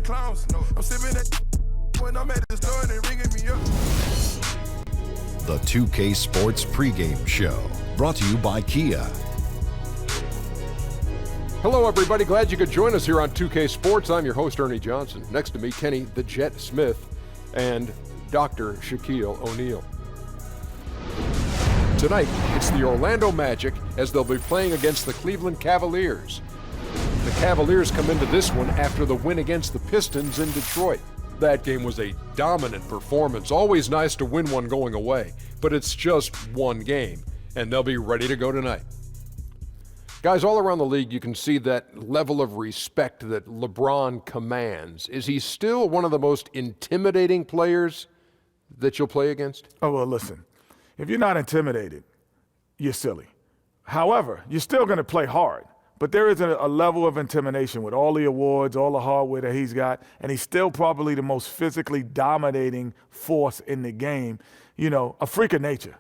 clowns. I'm sipping that when I'm at the store and they ringing me up. The 2K Sports pregame show, brought to you by Kia. Hello, everybody. Glad you could join us here on 2K Sports. I'm your host, Ernie Johnson. Next to me, Kenny the Jet Smith and Dr. Shaquille O'Neal. Tonight, it's the Orlando Magic as they'll be playing against the Cleveland Cavaliers. The Cavaliers come into this one after the win against the Pistons in Detroit. That game was a dominant performance. Always nice to win one going away, but it's just one game, and they'll be ready to go tonight. Guys, all around the league, you can see that level of respect that LeBron commands. Is he still one of the most intimidating players that you'll play against? Oh, well, listen, if you're not intimidated, you're silly. However, you're still going to play hard. But there is a level of intimidation with all the awards, all the hardware that he's got, and he's still probably the most physically dominating force in the game. You know, a freak of nature.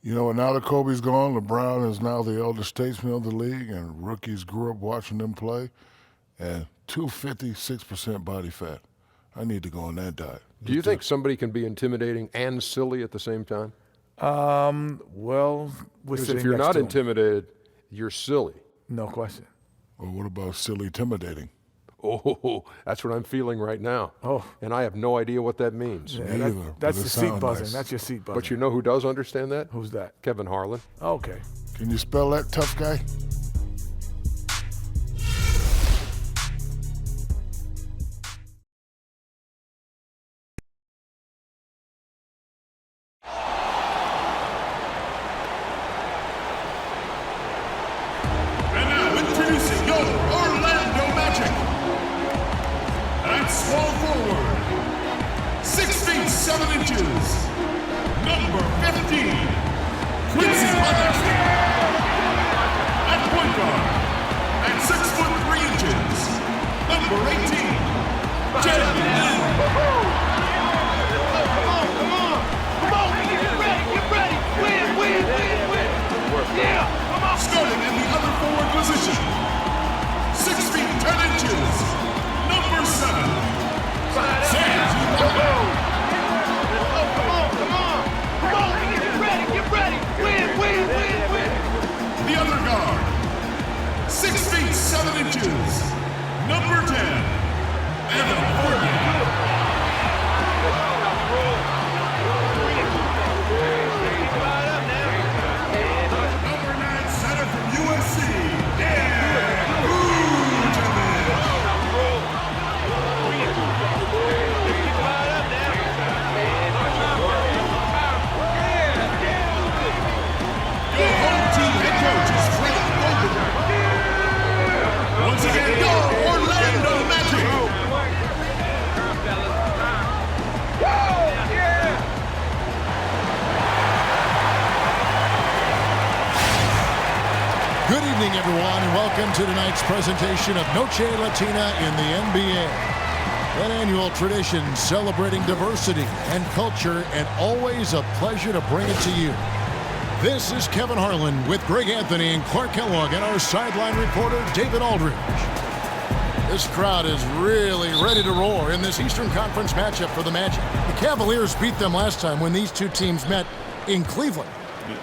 You know, now that Kobe's gone, LeBron is now the elder statesman of the league, and rookies grew up watching them play. And 256% body fat. I need to go on that diet. Do you think somebody can be intimidating and silly at the same time? Well, we're sitting if you're next not to him. intimidated, you're silly. No question. Or what about silly intimidating? Oh, that's what I'm feeling right now. Oh. And I have no idea what that means. Yeah, Me either, that's but the it seat sound buzzing. nice. That's your seat buzzing. But you know who does understand that? Who's that? Kevin Harlan. Okay. Can you spell that, tough guy? And now introducing your Orlando Magic. At small forward, 6 feet 7 inches, number 15, Quincy Hunter. At point guard, at 6 foot 3 inches, number 18, Jed Lynn. Come on, get ready, win. Yeah, come on. Starting in the other forward position, 6 feet 10 inches, number 7, Sam. Come on, get ready, win. The other guard, 6 feet 7 inches, number 10, Evan Fournier. Number 9 center from USC, Dan Vucevic. Your home team head coach is Frank Vogel. Once again, your Orlando Magic. Good evening, everyone, and welcome to tonight's presentation of Noche Latina in the NBA. An annual tradition celebrating diversity and culture, and always a pleasure to bring it to you. This is Kevin Harlan with Greg Anthony and Clark Kellogg and our sideline reporter, David Aldridge. This crowd is really ready to roar in this Eastern Conference matchup for the Magic. The Cavaliers beat them last time when these two teams met in Cleveland.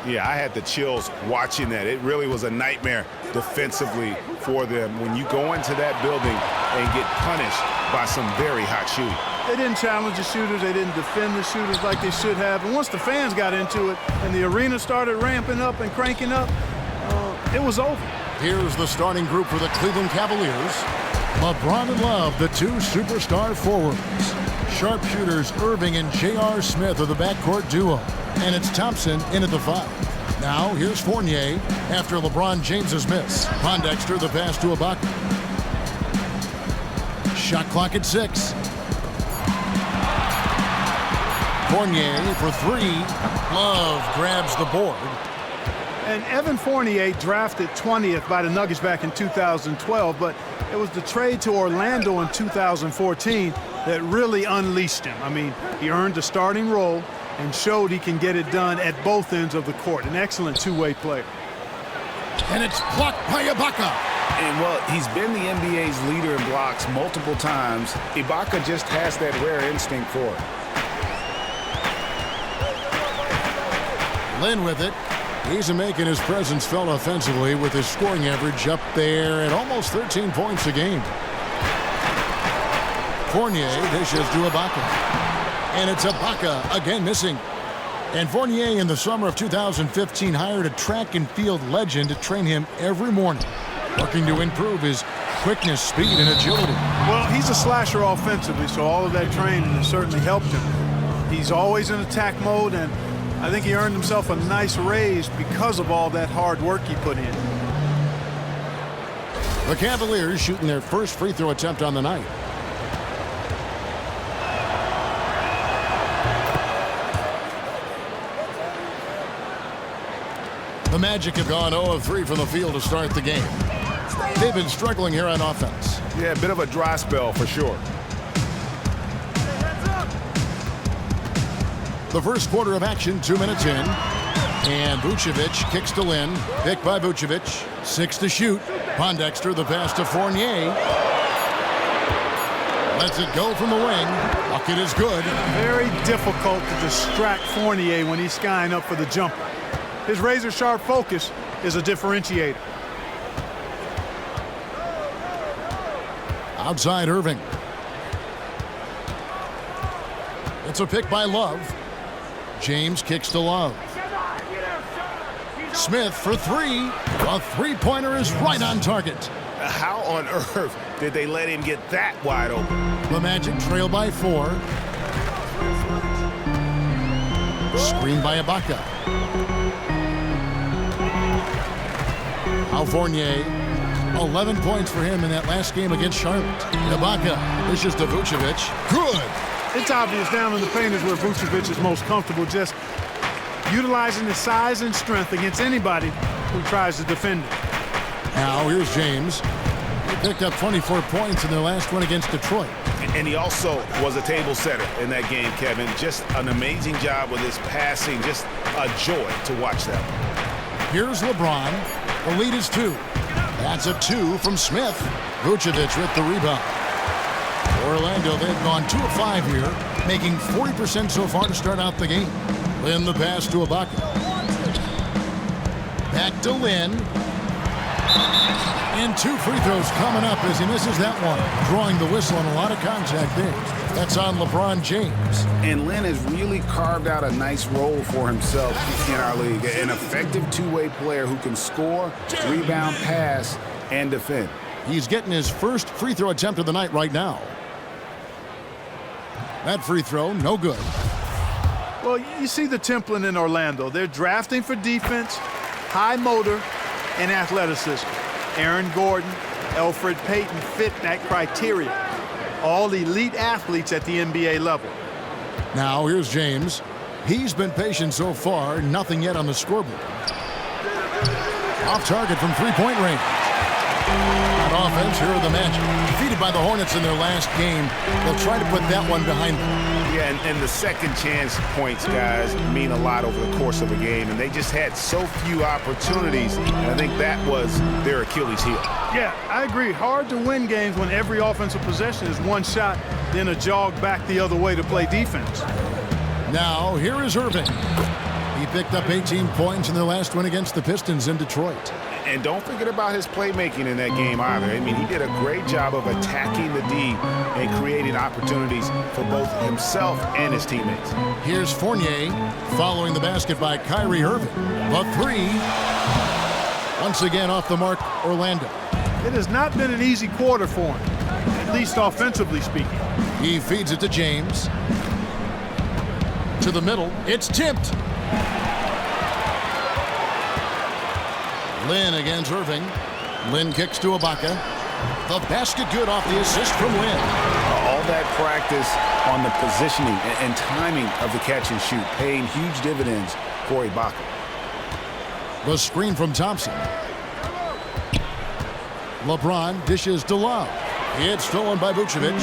Yeah, I had the chills watching that. It really was a nightmare defensively for them when you go into that building and get punished by some very hot shooting. They didn't challenge the shooters. They didn't defend the shooters like they should have. And once the fans got into it and the arena started ramping up and cranking up, it was over. Here's the starting group for the Cleveland Cavaliers. LeBron and Love, the two superstar forwards. Sharpshooters Irving and J.R. Smith are the backcourt duo. And it's Thompson in at the 5. Now, here's Fournier after LeBron James's miss. Pondexter the pass to Ibaka. Shot clock at 6. Fournier for 3. Love grabs the board. And Evan Fournier drafted 20th by the Nuggets back in 2012, but it was the trade to Orlando in 2014 that really unleashed him. I mean, he earned the starting role and showed he can get it done at both ends of the court. An excellent two-way player. And it's blocked by Ibaka. And, well, he's been the NBA's leader in blocks multiple times. Ibaka just has that rare instinct for it. Lin with it. He's making his presence felt offensively with his scoring average up there at almost 13 points a game. Fournier dishes to Ibaka. And it's Ibaka again missing. And Fournier in the summer of 2015 hired a track and field legend to train him every morning, working to improve his quickness, speed, and agility. Well, he's a slasher offensively, so all of that training has certainly helped him. He's always in attack mode, and I think he earned himself a nice raise because of all that hard work he put in. The Cavaliers shooting their first free throw attempt on the night. The Magic have gone 0 of 3 from the field to start the game. They've been struggling here on offense. Yeah, a bit of a dry spell for sure. The first quarter of action, 2 minutes in. And Vucevic kicks to Lin. Picked by Vucevic. 6 to shoot. Pondexter, the pass to Fournier. Lets it go from the wing. Bucket is good. Very difficult to distract Fournier when he's skying up for the jumper. His razor-sharp focus is a differentiator. Outside Irving. It's a pick by Love. James kicks to Love. Smith for 3. A three-pointer is right on target. How on earth did they let him get that wide open? The Magic trail by 4. Screen by Ibaka. Al Fournier, 11 points for him in that last game against Charlotte. Ibaka, this is to Vucevic. Good. It's obvious down in the paint is where Vucevic is most comfortable, just utilizing his size and strength against anybody who tries to defend him. Now here's James. He picked up 24 points in their last one against Detroit. And he also was a table setter in that game, Kevin. Just an amazing job with his passing. Just a joy to watch that. Here's LeBron. The lead is 2. That's a 2 from Smith. Vucevic with the rebound. Orlando, they've gone 2 of 5 here, making 40% so far to start out the game. Lin the pass to Ibaka. Back to Lin. And 2 free throws coming up as he misses that one. Drawing the whistle and a lot of contact there. That's on LeBron James. And Lin has really carved out a nice role for himself in our league. An effective two-way player who can score, rebound, pass, and defend. He's getting his first free throw attempt of the night right now. That free throw, no good. Well, you see the template in Orlando. They're drafting for defense, high motor, and athleticism. Aaron Gordon, Elfrid Payton fit that criteria. All elite athletes at the NBA level. Now here's James. He's been patient so far, nothing yet on the scoreboard. Off target from three-point range. On offense, here are the Magic. Defeated by the Hornets in their last game. They'll try to put that one behind them. Yeah, and the second chance points, guys, mean a lot over the course of a game. And they just had so few opportunities. And I think that was their Achilles heel. Yeah, I agree. Hard to win games when every offensive possession is one shot, then a jog back the other way to play defense. Now, here is Irving. He picked up 18 points in their last win against the Pistons in Detroit. And don't forget about his playmaking in that game either. I mean, he did a great job of attacking the D and creating opportunities for both himself and his teammates. Here's Fournier following the basket by Kyrie Irving. The 3. Once again off the mark, Orlando. It has not been an easy quarter for him, at least offensively speaking. He feeds it to James. To the middle. It's tipped. Lin against Irving. Lin kicks to Ibaka. The basket good off the assist from Lin. All that practice on the positioning and timing of the catch and shoot paying huge dividends for Ibaka. The screen from Thompson. LeBron dishes to Love. It's stolen by Vucevic.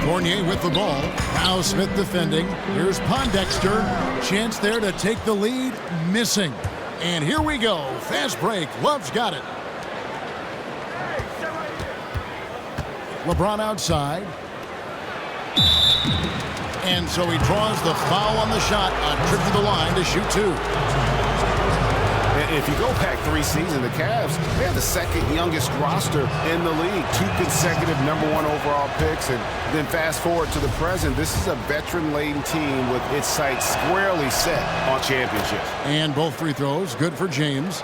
Fournier with the ball. Now Smith defending. Here's Pondexter. Chance there to take the lead. Missing. And here we go. Fast break. Love's got it. LeBron outside. And so he draws the foul on the shot, a trip to the line to shoot 2. And if you go back 3 seasons, the Cavs, they have the second youngest roster in the league. 2 consecutive #1 overall picks. And then fast forward to the present, this is a veteran-laden team with its sights squarely set on championships. And both free throws, good for James.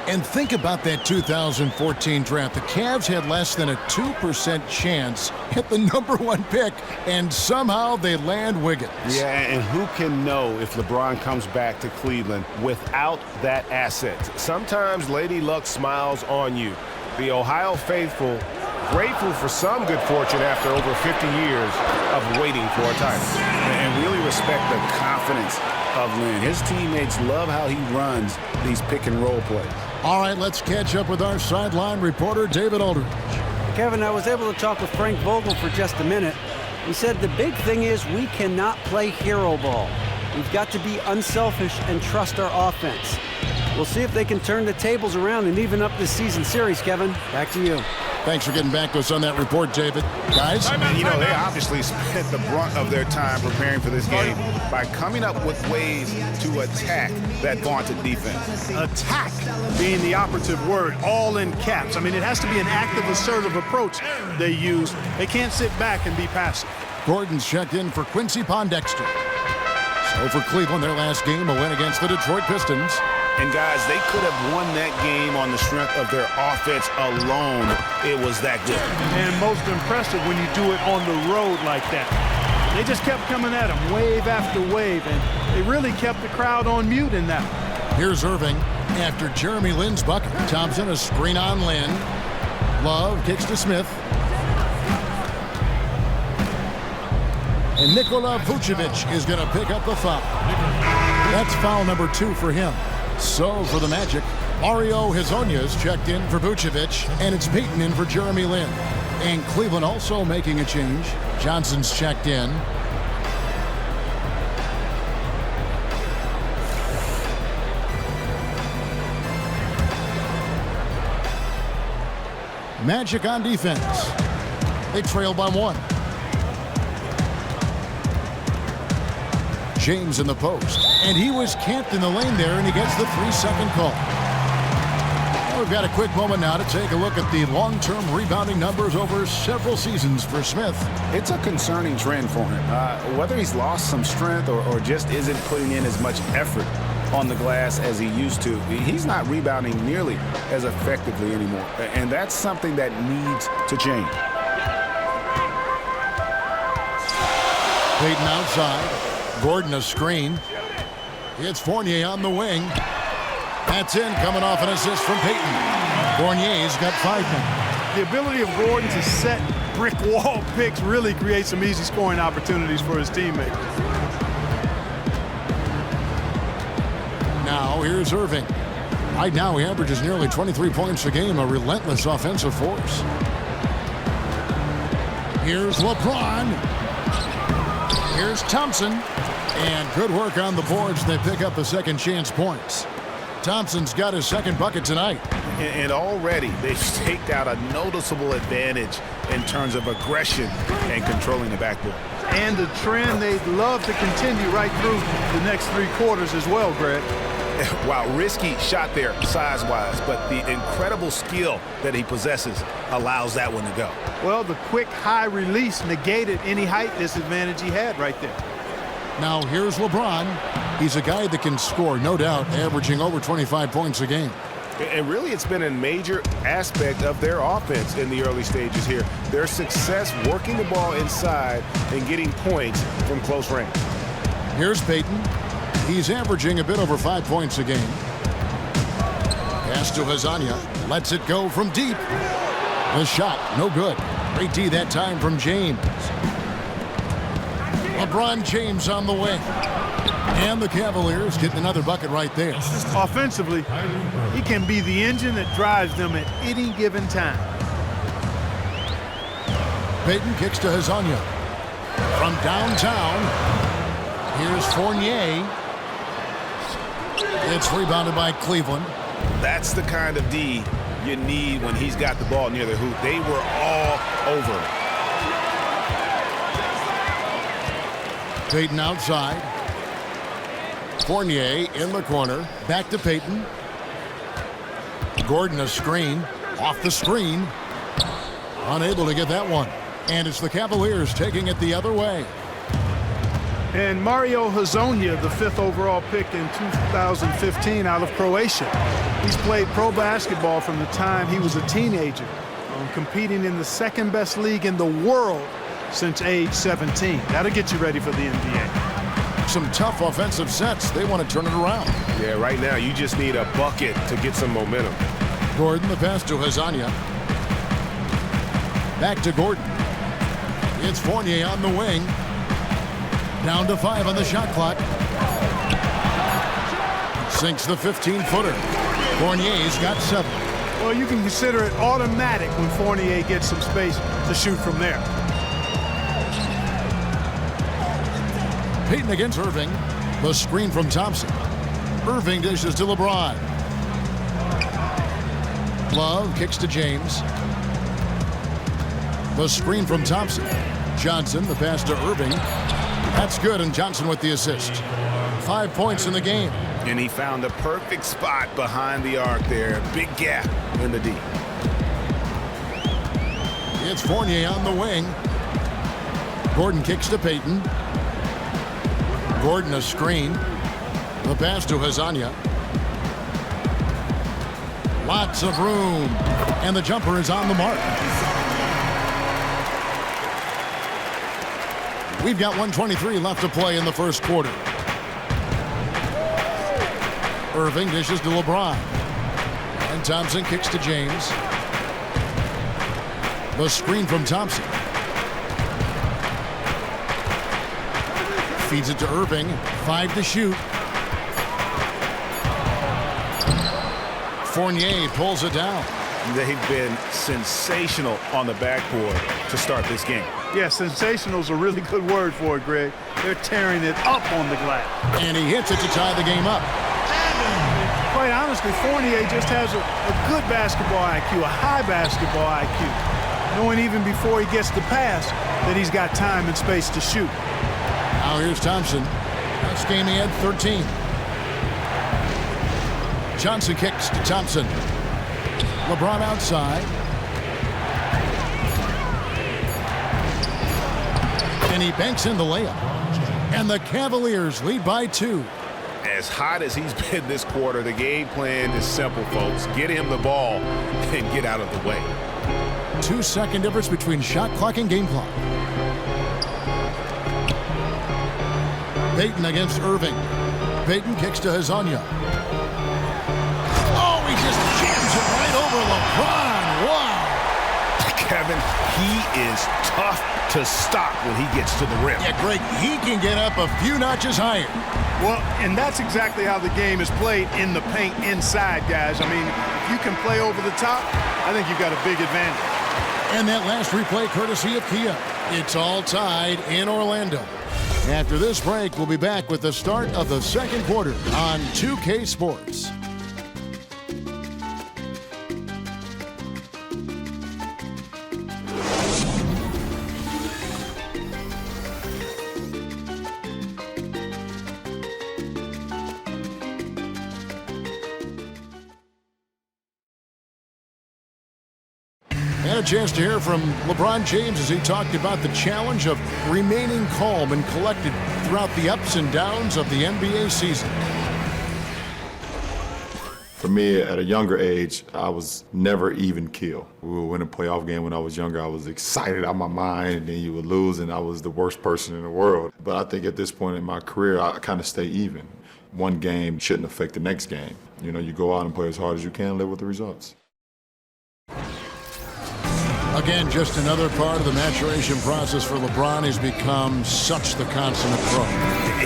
And think about that 2014 draft. The Cavs had less than a 2% chance at the #1 pick, and somehow they land Wiggins. Yeah, and who can know if LeBron comes back to Cleveland without that asset? Sometimes Lady Luck smiles on you. The Ohio faithful grateful for some good fortune after over 50 years of waiting for a title. And really respect the confidence of Lynn. His teammates love how he runs these pick-and-roll plays. All right, let's catch up with our sideline reporter, David Aldridge. Kevin, I was able to talk with Frank Vogel for just a minute. He said the big thing is we cannot play hero ball. We've got to be unselfish and trust our offense. We'll see if they can turn the tables around and even up this season series, Kevin. Back to you. Thanks for getting back to us on that report, David. Guys? And, you know, they obviously spent the brunt of their time preparing for this game by coming up with ways to attack that vaunted defense. Attack being the operative word, all in caps. I mean, it has to be an active, assertive approach they use. They can't sit back and be passive. Gordon's checked in for Quincy Pondexter. So for Cleveland, their last game, a win against the Detroit Pistons. And guys, they could have won that game on the strength of their offense alone. It was that good. And most impressive when you do it on the road like that. They just kept coming at them wave after wave, and they really kept the crowd on mute in that. Here's Irving after Jeremy Lin's bucket. Thompson, a screen on Lin. Love kicks to Smith. And Nikola Vucevic is going to pick up the foul. That's foul number 2 for him. So for the Magic, Mario Hezonja's checked in for Vucevic, and it's Payton in for Jeremy Lin. And Cleveland also making a change. Johnson's checked in. Magic on defense. They trail by 1. James in the post, and he was camped in the lane there, and he gets the 3-second call. Well, we've got a quick moment now to take a look at the long-term rebounding numbers over several seasons for Smith. It's a concerning trend for him. Whether he's lost some strength or just isn't putting in as much effort on the glass as he used to, he's not rebounding nearly as effectively anymore, and that's something that needs to change. Payton outside. Gordon a screen. It's Fournier on the wing. That's in, coming off an assist from Payton. Fournier's got 5 now. The ability of Gordon to set brick wall picks really creates some easy scoring opportunities for his teammates. Now here's Irving. Right now he averages nearly 23 points a game, a relentless offensive force. Here's LeBron. Here's Thompson. And good work on the boards. They pick up the second chance points. Thompson's got his second bucket tonight. And already they've staked out a noticeable advantage in terms of aggression and controlling the backboard. And a trend they'd love to continue right through the next 3 quarters as well, Greg. Wow, risky shot there size-wise, but the incredible skill that he possesses allows that one to go. Well, the quick high release negated any height disadvantage he had right there. Now here's LeBron. He's a guy that can score, no doubt, averaging over 25 points a game. And really, it's been a major aspect of their offense in the early stages here. Their success working the ball inside and getting points from close range. Here's Payton. He's averaging a bit over 5 points a game. Pass to Hezonja. Lets it go from deep. The shot, no good. Great D that time from James. LeBron James on the wing. And the Cavaliers getting another bucket right there. Offensively, he can be the engine that drives them at any given time. Payton kicks to Hezonja. From downtown, here's Fournier. It's rebounded by Cleveland. That's the kind of D you need when he's got the ball near the hoop. They were all over him. Payton outside. Fournier in the corner. Back to Payton. Gordon a screen. Off the screen. Unable to get that one. And it's the Cavaliers taking it the other way. And Mario Hezonja, the 5th overall pick in 2015 out of Croatia. He's played pro basketball from the time he was a teenager, competing in the 2nd best league in the world since age 17. That'll get you ready for the NBA. Some tough offensive sets. They want to turn it around. Yeah, right now you just need a bucket to get some momentum. Gordon, the pass to Hezonja. Back to Gordon. It's Fournier on the wing. Down to 5 on the shot clock. Sinks the 15-footer. Fournier's got 7. Well, you can consider it automatic when Fournier gets some space to shoot from there. Payton against Irving. The screen from Thompson. Irving dishes to LeBron. Love kicks to James. The screen from Thompson. Johnson, the pass to Irving. That's good, and Johnson with the assist. 5 points in the game. And he found the perfect spot behind the arc there. Big gap in the D. It's Fournier on the wing. Gordon kicks to Payton. Gordon a screen. The pass to Hezonja. Lots of room. And the jumper is on the mark. We've got 1:23 left to play in the first quarter. Irving dishes to LeBron. And Thompson kicks to James. The screen from Thompson. Feeds it to Irving. 5 to shoot. Fournier pulls it down. They've been sensational on the backboard to start this game. Yeah, sensational is a really good word for it, Greg. They're tearing it up on the glass. And he hits it to tie the game up. Quite honestly, Fournier just has a good basketball IQ, a high basketball IQ. Knowing even before he gets the pass that he's got time and space to shoot. Now here's Thompson. Last game he had 13. Johnson kicks to Thompson. LeBron outside. And he banks in the layup. And the Cavaliers lead by 2. As hot as he's been this quarter, the game plan is simple, folks. Get him the ball and get out of the way. 2-second difference between shot clock and game clock. Payton against Irving. Payton kicks to Hezonja. Oh, he just jams it right over LeBron. Wow. Kevin, he is tough to stop when he gets to the rim. Yeah, Greg, he can get up a few notches higher. Well, and that's exactly how the game is played in the paint inside, guys. I mean, if you can play over the top, I think you've got a big advantage. And that last replay courtesy of Kia. It's all tied in Orlando. After this break, we'll be back with the start of the second quarter on 2K Sports. And a chance to hear from LeBron James as he talked about the challenge of remaining calm and collected throughout the ups and downs of the NBA season. For me, at a younger age, I was never even keel. We would win a playoff game when I was younger. I was excited out of my mind, and then you would lose, and I was the worst person in the world. But I think at this point in my career, I kind of stay even. One game shouldn't affect the next game. You know, you go out and play as hard as you can, live with the results. Again, just another part of the maturation process for LeBron. He's become such the consummate pro.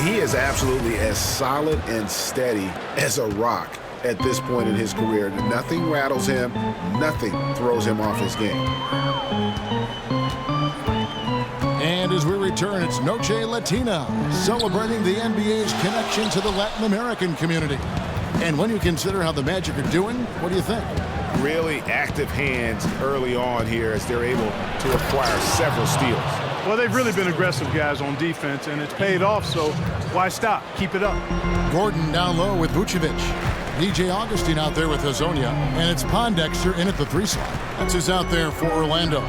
He is absolutely as solid and steady as a rock at this point in his career. Nothing rattles him, nothing throws him off his game. And as we return, it's Noche Latina, celebrating the NBA's connection to the Latin American community. And when you consider how the Magic are doing, what do you think? really active hands early on here as they're able to acquire several steals. Well, they've really been aggressive guys on defense, and it's paid off, so why stop? Keep it up. Gordon down low with Vucevic. DJ Augustine out there with Hazonia, and it's Pondexter in at the 3 slot. That's who's out there for Orlando.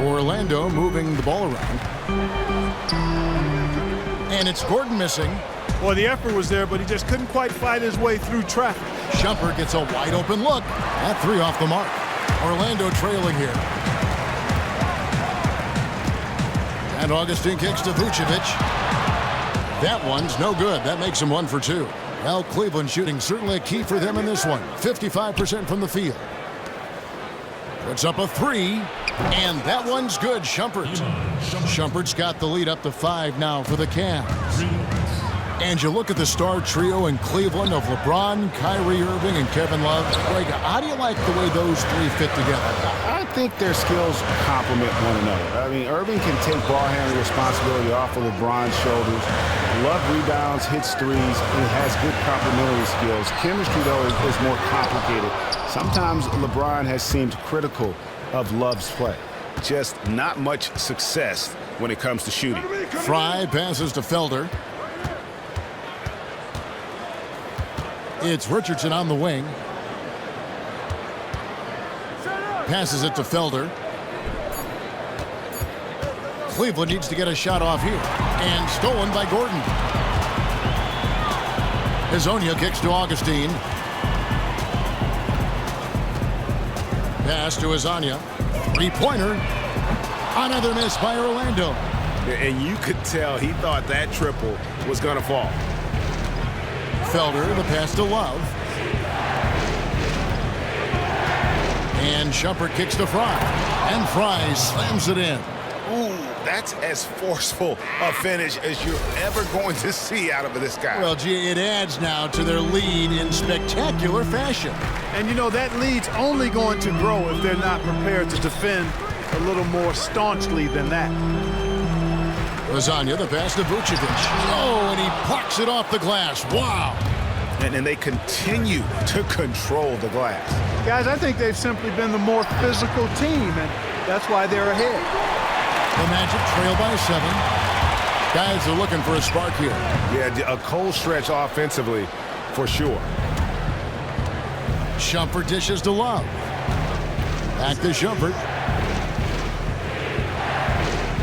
Orlando moving the ball around. And it's Gordon missing. Well, the effort was there, but he just couldn't quite fight his way through traffic. Shumpert gets a wide open look. That 3 off the mark. Orlando trailing here. And Augustine kicks to Vucevic. That one's no good. That makes him 1 for 2. Well, Cleveland shooting certainly a key for them in this one. 55% from the field. Puts up a 3, and that one's good. Shumpert's got the lead up to 5 now for the Cavs. And you look at the star trio in Cleveland of LeBron, Kyrie Irving, and Kevin Love. Greg, how do you like the way those 3 fit together? I think their skills complement one another. I mean, Irving can take ball handling responsibility off of LeBron's shoulders. Love rebounds, hits threes, and has good complementary skills. Chemistry, though, is more complicated. Sometimes LeBron has seemed critical of Love's play. Just not much success when it comes to shooting. Fry passes to Felder. It's Richardson on the wing. Passes it to Felder. Cleveland needs to get a shot off here. And stolen by Gordon. Hazonia kicks to Augustine. Pass to Hazonia. 3-pointer. Another miss by Orlando. And you could tell he thought that triple was going to fall. Felder, the pass to Love. And Shumpert kicks to Fry. And Fry slams it in. Ooh, that's as forceful a finish as you're ever going to see out of this guy. Well, gee, it adds now to their lead in spectacular fashion. And, you know, that lead's only going to grow if they're not prepared to defend a little more staunchly than that. Hazonia, the pass to Vucevic. Oh, and he plucks it off the glass. Wow. And they continue to control the glass. Guys, I think they've simply been the more physical team, and that's why they're ahead. The Magic trail by 7. Guys are looking for a spark here. Yeah, a cold stretch offensively, for sure. Shumpert dishes to Love. Back to Shumpert.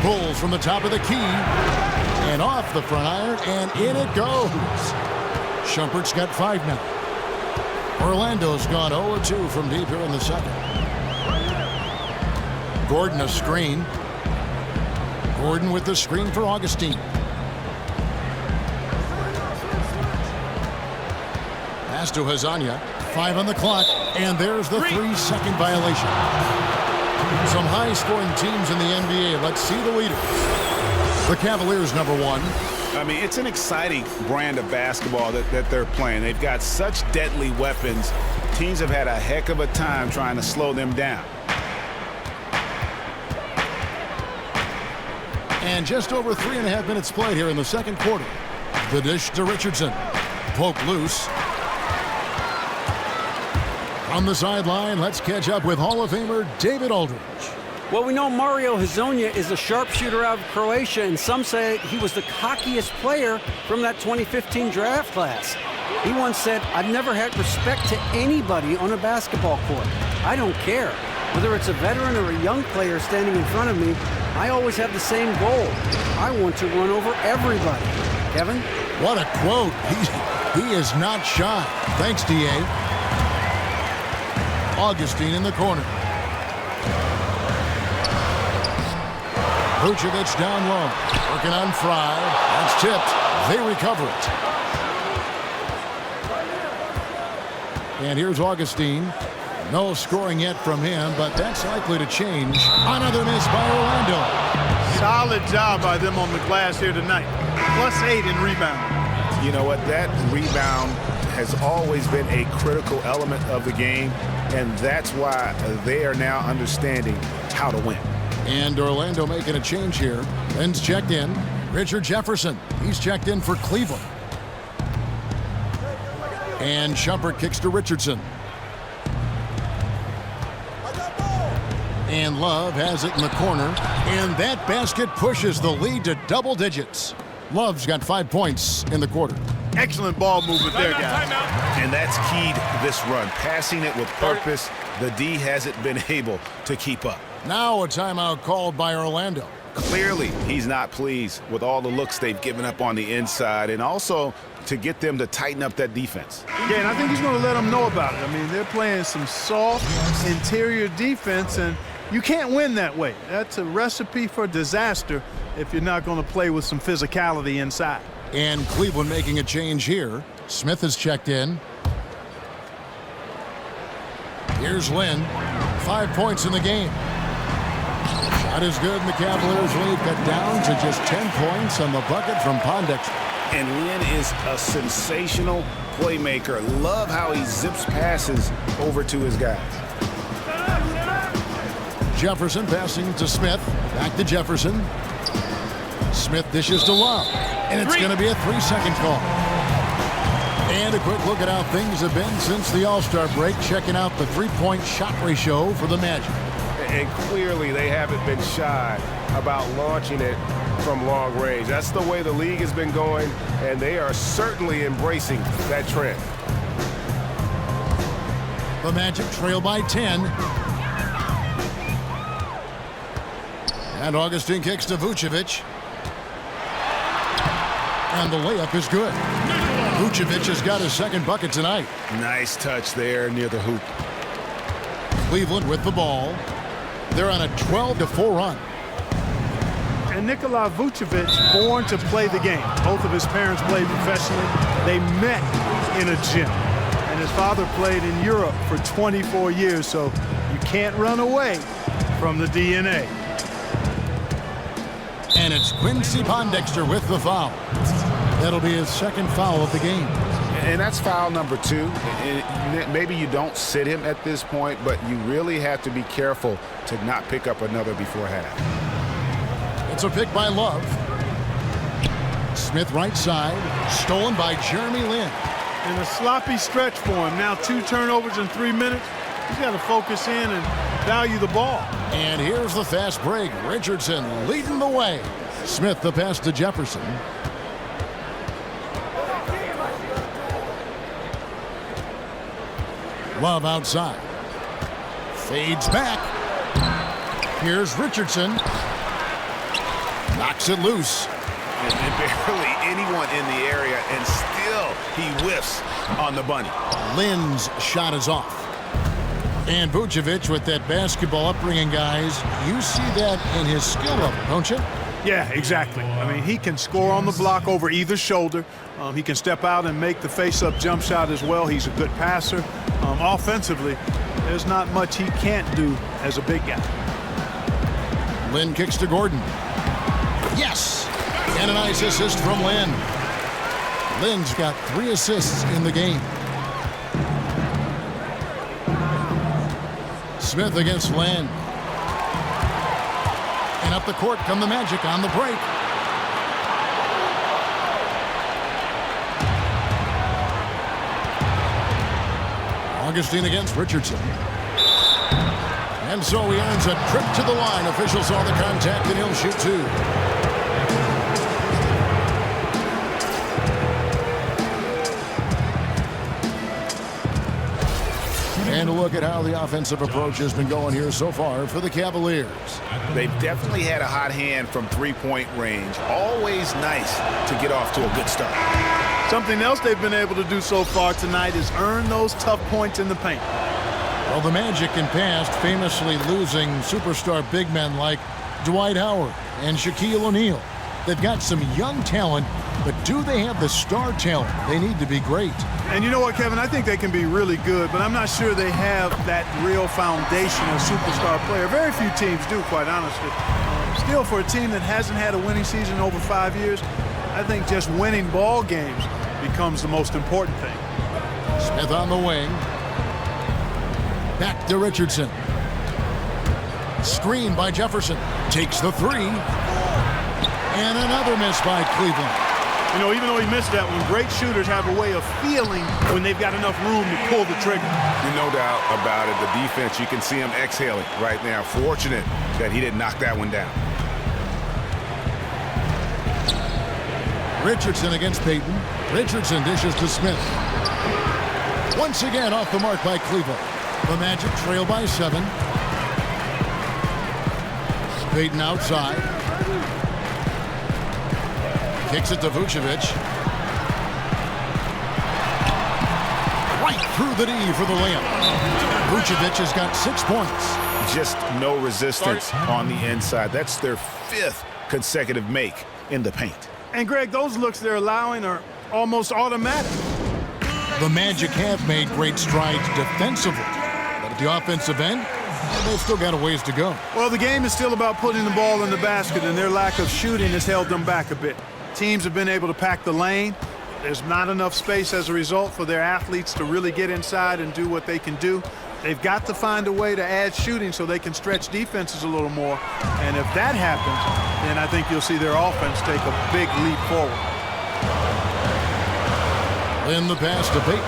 Pulls from the top of the key. And off the front iron, and in it goes. Shumpert's got 5 now. Orlando's gone 0-2 from deep here in the second. Gordon a screen. Gordon with the screen for Augustine. Pass to Hazonia. 5 on the clock, and there's the 3-second violation. Some high-scoring teams in the NBA. Let's see the leaders. The Cavaliers, number 1. I mean, it's an exciting brand of basketball that they're playing. They've got such deadly weapons. Teams have had a heck of a time trying to slow them down. And just over 3.5 minutes played here in the second quarter. The dish to Richardson. Poke loose. On the sideline, let's catch up with Hall of Famer David Aldridge. Well, we know Mario Hazonia is a sharpshooter out of Croatia, and some say he was the cockiest player from that 2015 draft class. He once said, "I've never had respect to anybody on a basketball court. I don't care. Whether it's a veteran or a young player standing in front of me, I always have the same goal. I want to run over everybody." Kevin? What a quote. He is not shy. Thanks, D.A. Augustine in the corner. Vucevic down low. Working on Fry. That's tipped. They recover it. And here's Augustine. No scoring yet from him, but that's likely to change. Another miss by Orlando. Solid job by them on the glass here tonight. +8 in rebound. You know what? That rebound has always been a critical element of the game, and that's why they are now understanding how to win. And Orlando making a change here. Ben's checked in. Richard Jefferson, he's checked in for Cleveland. And Shumpert kicks to Richardson. And Love has it in the corner. And that basket pushes the lead to double digits. Love's got 5 points in the quarter. Excellent ball movement there, guys. And that's key to this run. Passing it with purpose. The D hasn't been able to keep up. Now a timeout called by Orlando. Clearly, he's not pleased with all the looks they've given up on the inside, and also to get them to tighten up that defense. Yeah, and I think he's going to let them know about it. I mean, they're playing some soft interior defense, and you can't win that way. That's a recipe for disaster if you're not going to play with some physicality inside. And Cleveland making a change here. Smith has checked in. Here's Lynn. 5 points in the game. Shot is good, and the Cavaliers lead cut down to just 10 points on the bucket from Pondexter. And Lynn is a sensational playmaker. Love how he zips passes over to his guys. Jefferson passing to Smith. Back to Jefferson. Smith dishes to Love. And it's going to be a 3-second call. And a quick look at how things have been since the All-Star break. Checking out the three-point shot ratio for the Magic. And clearly they haven't been shy about launching it from long range. That's the way the league has been going, and they are certainly embracing that trend. The Magic trail by 10. And Augustine kicks to Vucevic. And the layup is good. Vucevic has got his second bucket tonight. Nice touch there near the hoop. Cleveland with the ball. They're on a 12-4 run. And Nikola Vucevic, born to play the game. Both of his parents played professionally. They met in a gym. And his father played in Europe for 24 years, so you can't run away from the DNA. And it's Quincy Pondexter with the foul. That'll be his second foul of the game. And that's foul number 2. And maybe you don't sit him at this point, but you really have to be careful to not pick up another before half. It's a pick by Love. Smith right side, stolen by Jeremy Lin. And a sloppy stretch for him. Now 2 turnovers in 3 minutes. He's got to focus in and value the ball. And here's the fast break. Richardson leading the way. Smith the pass to Jefferson. Love outside. Fades back. Here's Richardson. Knocks it loose. And barely anyone in the area, and still he whiffs on the bunny. Lynn's shot is off. And Vucevic with that basketball upbringing, guys. You see that in his skill level, don't you? Yeah, exactly. I mean, he can score on the block over either shoulder. He can step out and make the face-up jump shot as well. He's a good passer. Offensively, there's not much he can't do as a big guy. Lynn kicks to Gordon. Yes! And a nice assist from Lynn. Lynn's got 3 assists in the game. Smith against Lynn. And up the court come the Magic on the break. Augustine against Richardson. And so he earns a trip to the line. Officials saw the contact, and he'll shoot 2. And a look at how the offensive approach has been going here so far for the Cavaliers. They've definitely had a hot hand from three-point range. Always nice to get off to a good start. Something else they've been able to do so far tonight is earn those tough points in the paint. Well, the Magic in past famously losing superstar big men like Dwight Howard and Shaquille O'Neal. They've got some young talent, but do they have the star talent? They need to be great. And you know what, Kevin? I think they can be really good, but I'm not sure they have that real foundational superstar player. Very few teams do, quite honestly. Still, for a team that hasn't had a winning season in over 5 years, I think just winning ball games becomes the most important thing. Smith on the wing. Back to Richardson. Screen by Jefferson. Takes the 3. And another miss by Cleveland. You know, even though he missed that one, great shooters have a way of feeling when they've got enough room to pull the trigger. No doubt about it. The defense, you can see him exhaling right now. Fortunate that he didn't knock that one down. Richardson against Payton. Richardson dishes to Smith. Once again off the mark by Cleveland. The Magic trail by 7. Payton outside. Kicks it to Vucevic. Right through the D for the layup. Vucevic has got 6 points. Just no resistance on the inside. That's their 5th consecutive make in the paint. And, Greg, those looks they're allowing are almost automatic. The Magic have made great strides defensively. But at the offensive end, they've still got a ways to go. Well, the game is still about putting the ball in the basket, and their lack of shooting has held them back a bit. Teams have been able to pack the lane. There's not enough space as a result for their athletes to really get inside and do what they can do. They've got to find a way to add shooting so they can stretch defenses a little more. And if that happens, then I think you'll see their offense take a big leap forward. In the pass to Payton.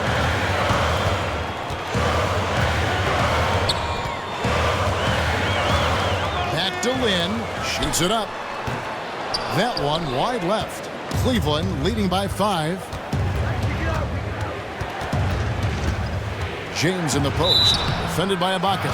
Back to Lynn. Shoots it up. That one wide left. Cleveland leading by 5. James in the post. Defended by Ibaka.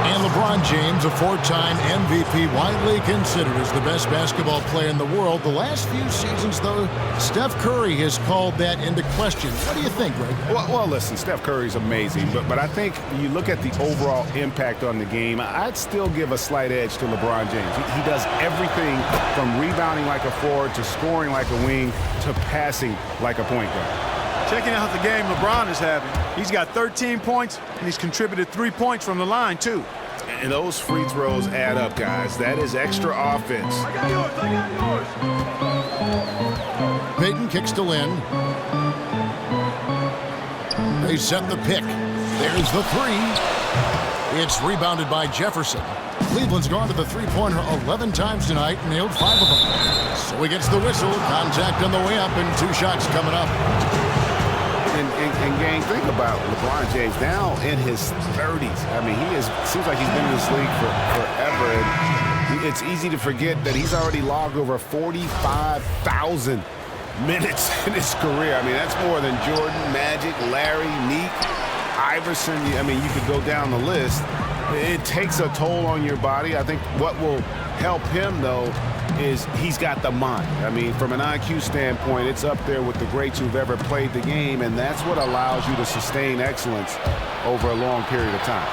And LeBron James, a 4-time MVP, widely considered as the best basketball player in the world. The last few seasons, though, Steph Curry has called that into question. What do you think, Greg? Well, listen, Steph Curry's amazing, but I think you look at the overall impact on the game, I'd still give a slight edge to LeBron James. He does everything from rebounding like a forward to scoring like a wing to passing like a point guard. Checking out the game LeBron is having. He's got 13 points, and he's contributed 3 points from the line, too. And those free throws add up, guys. That is extra offense. I got yours. Payton kicks to Lynn. They set the pick. There's the 3. It's rebounded by Jefferson. Cleveland's gone to the three-pointer 11 times tonight and nailed 5 of them. So he gets the whistle. Contact on the way up and 2 shots coming up. And gang, think about LeBron James now in his 30s. I mean, seems like he's been in this league forever. And it's easy to forget that he's already logged over 45,000 minutes in his career. I mean, that's more than Jordan, Magic, Larry, Neek, Iverson. I mean, you could go down the list. It takes a toll on your body. I think what will help him, though, is he's got the mind. I mean, from an IQ standpoint, it's up there with the greats who've ever played the game, and that's what allows you to sustain excellence over a long period of time.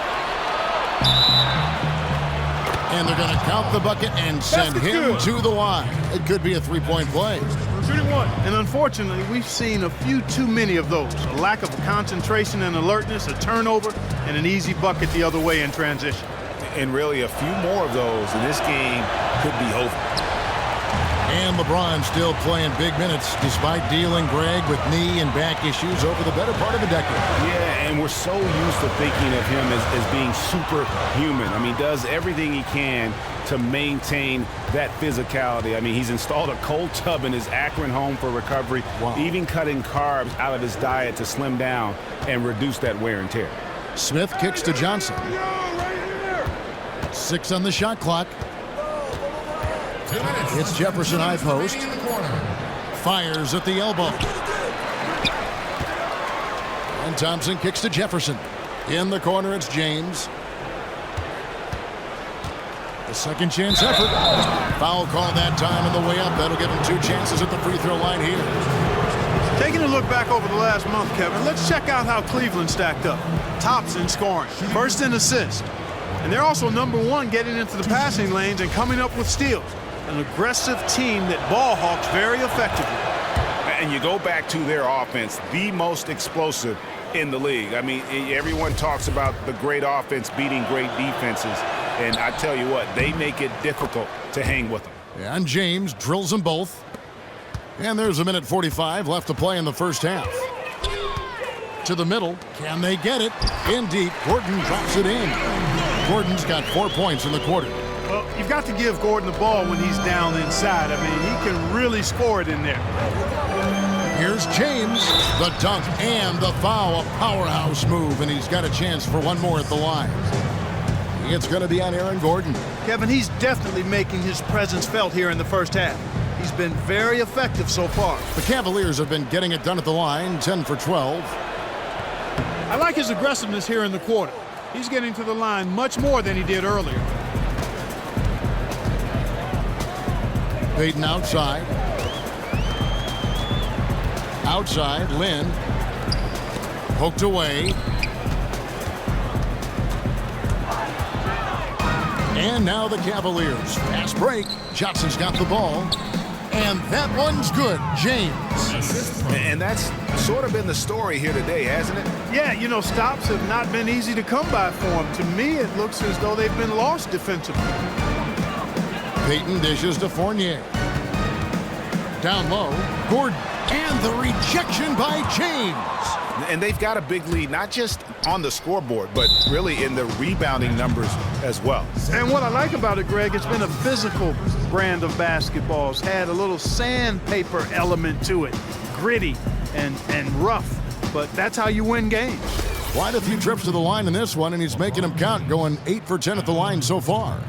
And they're going to count the bucket and send him to the line. It could be a 3-point play. Shooting 1. And unfortunately, we've seen a few too many of those. A lack of concentration and alertness, a turnover, and an easy bucket the other way in transition. And really, a few more of those, and this game could be over. And LeBron still playing big minutes despite dealing, Greg, with knee and back issues over the better part of a decade. Yeah, and we're so used to thinking of him as being superhuman. I mean, does everything he can to maintain that physicality. I mean, he's installed a cold tub in his Akron home for recovery, even cutting carbs out of his diet to slim down and reduce that wear and tear. Smith kicks to Johnson. 6 on the shot clock. It's Jefferson high post. Fires at the elbow. And Thompson kicks to Jefferson. In the corner, it's James. The second chance effort. Foul call that time on the way up. That'll give him 2 chances at the free throw line here. Taking a look back over the last month, Kevin, let's check out how Cleveland stacked up. Tops in scoring, first in assists. And they're also #1 getting into the passing lanes and coming up with steals. An aggressive team that ball hawks very effectively. And you go back to their offense, the most explosive in the league. I mean, everyone talks about the great offense beating great defenses. And I tell you what, they make it difficult to hang with them. And James drills them both. And there's 1:45 left to play in the first half. To the middle. Can they get it? In deep. Gordon drops it in. Gordon's got 4 points in the quarter. Well, you've got to give Gordon the ball when he's down inside. I mean, he can really score it in there. Here's James, the dunk and the foul, a powerhouse move, and he's got a chance for one more at the line. It's going to be on Aaron Gordon. Kevin, he's definitely making his presence felt here in the first half. He's been very effective so far. The Cavaliers have been getting it done at the line, 10 for 12. I like his aggressiveness here in the quarter. He's getting to the line much more than he did earlier. Payton outside. Outside, Lynn. Poked away. And now the Cavaliers. Fast break. Johnson's got the ball. And that one's good. James. And that's sort of been the story here today, hasn't it? Yeah, you know, stops have not been easy to come by for him. To me, it looks as though they've been lost defensively. Payton dishes to Fournier. Down low, Gordon. And the rejection by James. And they've got a big lead, not just on the scoreboard, but really in the rebounding numbers as well. And what I like about it, Greg, it's been a physical brand of basketball. It's had a little sandpaper element to it. Gritty and rough, but that's how you win games. Quite a few trips to the line in this one, and he's making them count, going 8 for 10 at the line so far.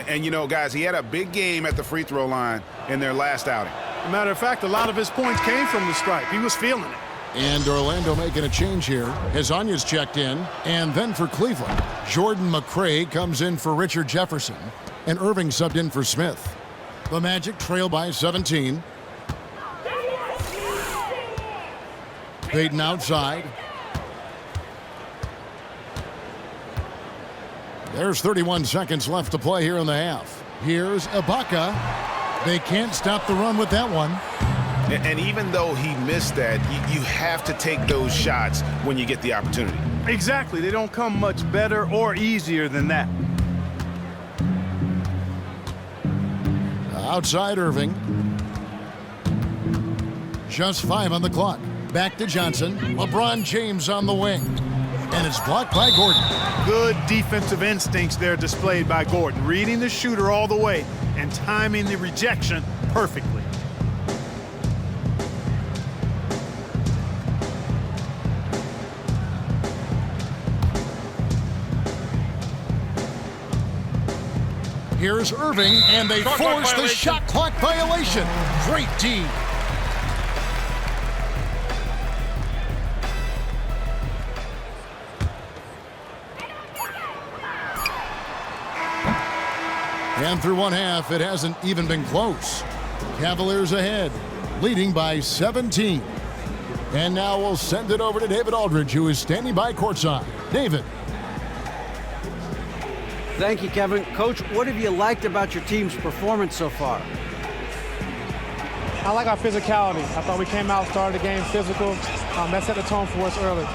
And you know, guys, he had a big game at the free throw line in their last outing. As a matter of fact, a lot of his points came from the stripe. He was feeling it. And Orlando making a change here. Hezonja's checked in. And then for Cleveland, Jordan McRae comes in for Richard Jefferson. And Irving subbed in for Smith. The Magic trail by 17. Payton outside. There's 31 seconds left to play here in the half. Here's Ibaka. They can't stop the run with that one. And even though he missed that, you have to take those shots when you get the opportunity. Exactly. They don't come much better or easier than that. Outside Irving. Just 5 on the clock. Back to Johnson. LeBron James on the wing. And it's blocked by Gordon. Good defensive instincts there displayed by Gordon. Reading the shooter all the way and timing the rejection perfectly. Here's Irving, and they force the shot clock violation. Great D. And through one half, it hasn't even been close. Cavaliers ahead, leading by 17. And now we'll send it over to David Aldridge, who is standing by courtside. David. Thank you, Kevin. Coach, what have you liked about your team's performance so far? I like our physicality. I thought we came out, started the game physical. That set the tone for us early.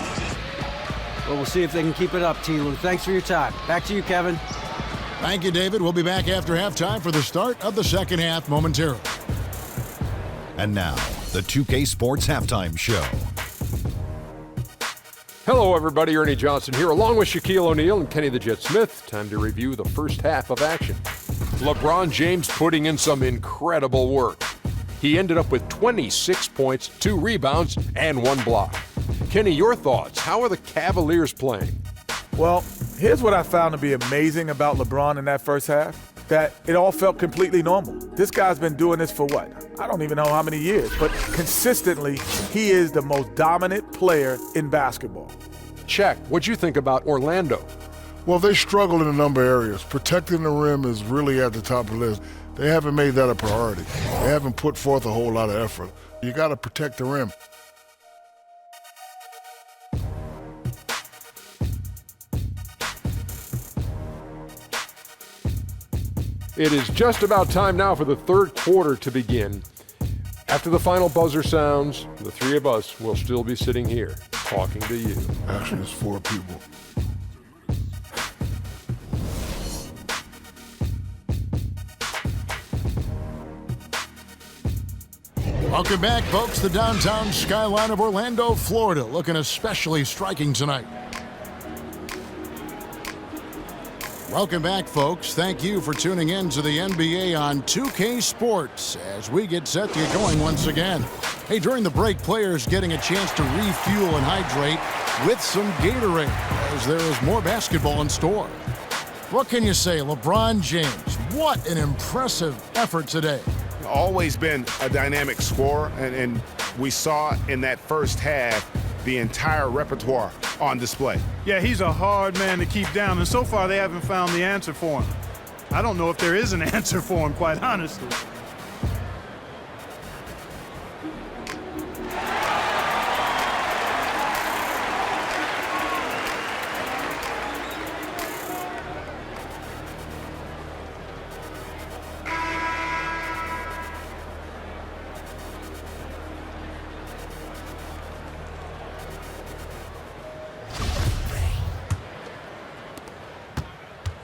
Well, we'll see if they can keep it up, T. Lou. Thanks for your time. Back to you, Kevin. Thank you, David. We'll be back after halftime for the start of the second half momentarily. And now, the 2K Sports Halftime Show. Hello, everybody. Ernie Johnson here, along with Shaquille O'Neal and Kenny the Jet Smith. Time to review the first half of action. LeBron James putting in some incredible work. He ended up with 26 points, 2 rebounds, and 1 block. Kenny, your thoughts? How are the Cavaliers playing? Well, here's what I found to be amazing about LeBron in that first half, that it all felt completely normal. This guy's been doing this for what? I don't even know how many years, but consistently, he is the most dominant player in basketball. Shaq, what'd you think about Orlando? Well, they struggle in a number of areas. Protecting the rim is really at the top of the list. They haven't made that a priority. They haven't put forth a whole lot of effort. You got to protect the rim. It is just about time now for the third quarter to begin. After the final buzzer sounds, the three of us will still be sitting here talking to you. Actually, it's 4 people. Welcome back, folks. The downtown skyline of Orlando, Florida, looking especially striking tonight. Welcome back, folks. Thank you for tuning in to the NBA on 2K Sports as we get set to get going once again. Hey, during the break, players getting a chance to refuel and hydrate with some Gatorade as there is more basketball in store. What can you say, LeBron James? What an impressive effort today. Always been a dynamic scorer, and we saw in that first half the entire repertoire on display. Yeah, he's a hard man to keep down, and so far they haven't found the answer for him. I don't know if there is an answer for him, quite honestly.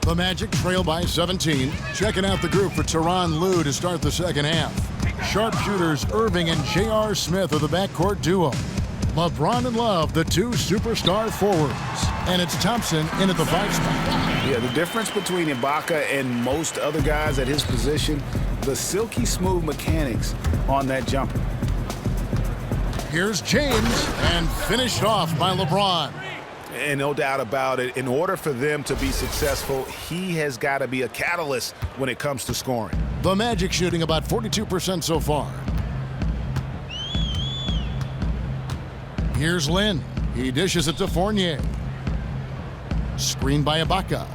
The Magic trail by 17. Checking out the group for Tyronn Lue to start the second half. Sharpshooters Irving and J.R. Smith are the backcourt duo. LeBron and Love, the two superstar forwards. And it's Thompson in at the 5 spot. Yeah, the difference between Ibaka and most other guys at his position, the silky smooth mechanics on that jumper. Here's James, and finished off by LeBron. And no doubt about it, in order for them to be successful, he has got to be a catalyst when it comes to scoring. The Magic shooting about 42% so far. Here's Lynn. He dishes it to Fournier. Screen by Ibaka.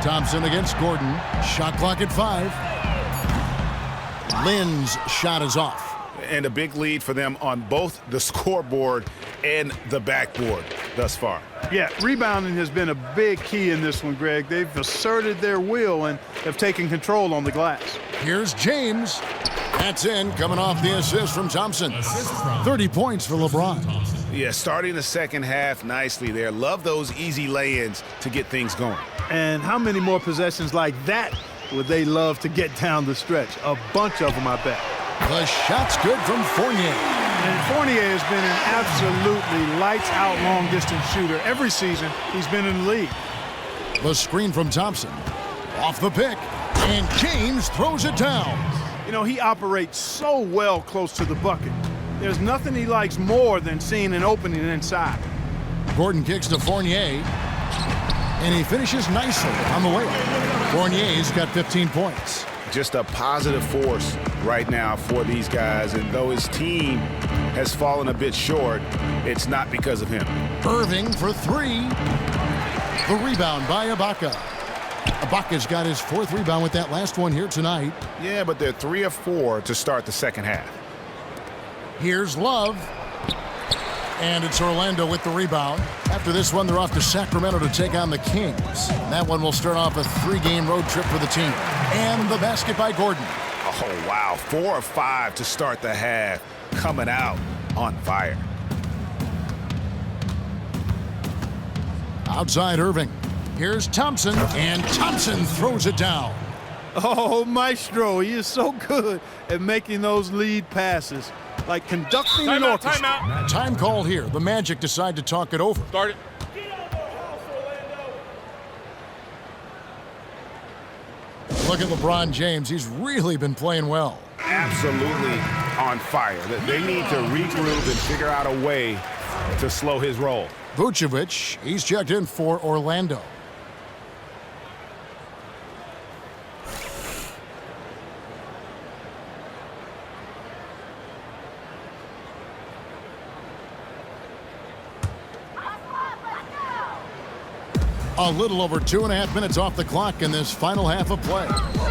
Thompson against Gordon. Shot clock at 5. Lynn's shot is off. And a big lead for them on both the scoreboard and the backboard thus far. Yeah, rebounding has been a big key in this one, Greg. They've asserted their will and have taken control on the glass. Here's James. That's in, coming off the assist from Thompson. 30 points for LeBron. Yeah, starting the second half nicely there. Love those easy lay-ins to get things going. And how many more possessions like that would they love to get down the stretch? A bunch of them, I bet. The shot's good from Fournier. And Fournier has been an absolutely lights-out long-distance shooter. Every season, he's been in the league. The screen from Thompson. Off the pick. And James throws it down. You know, he operates so well close to the bucket. There's nothing he likes more than seeing an opening inside. Gordon kicks to Fournier. And he finishes nicely on the layup. Fournier's got 15 points. Just a positive force right now for these guys. And though his team has fallen a bit short, it's not because of him. Irving for 3. The rebound by Ibaka. Ibaka's got his 4th rebound with that last one here tonight. Yeah, but they're 3 of 4 to start the second half. Here's Love. And it's Orlando with the rebound. After this one, they're off to Sacramento to take on the Kings. That one will start off a 3-game road trip for the team. And the basket by Gordon. Oh, wow. 4 of 5 to start the half. Coming out on fire. Outside Irving. Here's Thompson. And Thompson throws it down. Oh, Maestro, he is so good at making those lead passes. Like conducting an orchestra. Timeout. Time call here. The Magic decide to talk it over. Start it. Look at LeBron James. He's really been playing well. Absolutely on fire. They need to regroup and figure out a way to slow his roll. Vucevic, he's checked in for Orlando. A little over 2.5 minutes off the clock in this final half of play.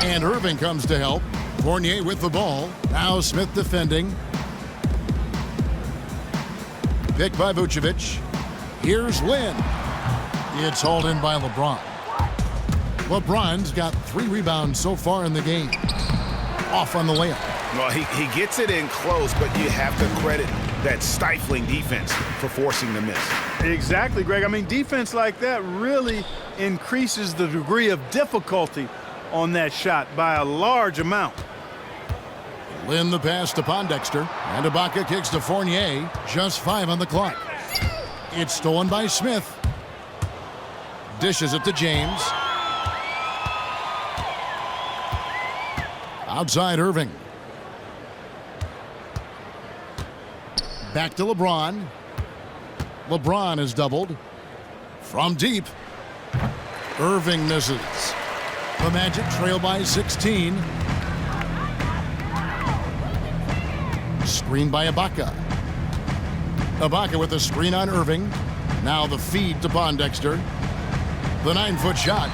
And Irving comes to help. Fournier with the ball. Now Smith defending. Picked by Vucevic. Here's Lynn. It's hauled in by LeBron. LeBron's got 3 rebounds so far in the game. Off on the layup. Well, he gets it in close, but you have to credit that stifling defense for forcing the miss. Exactly, Greg. I mean, defense like that really increases the degree of difficulty on that shot by a large amount. Lynn the pass to Pondexter. And Ibaka kicks to Fournier. Just 5 on the clock. It's stolen by Smith. Dishes it to James. Outside Irving. Back to LeBron. LeBron is doubled. From deep. Irving misses. The Magic trail by 16. Screen by Ibaka. Ibaka with a screen on Irving. Now the feed to Pondexter. The 9-foot shot.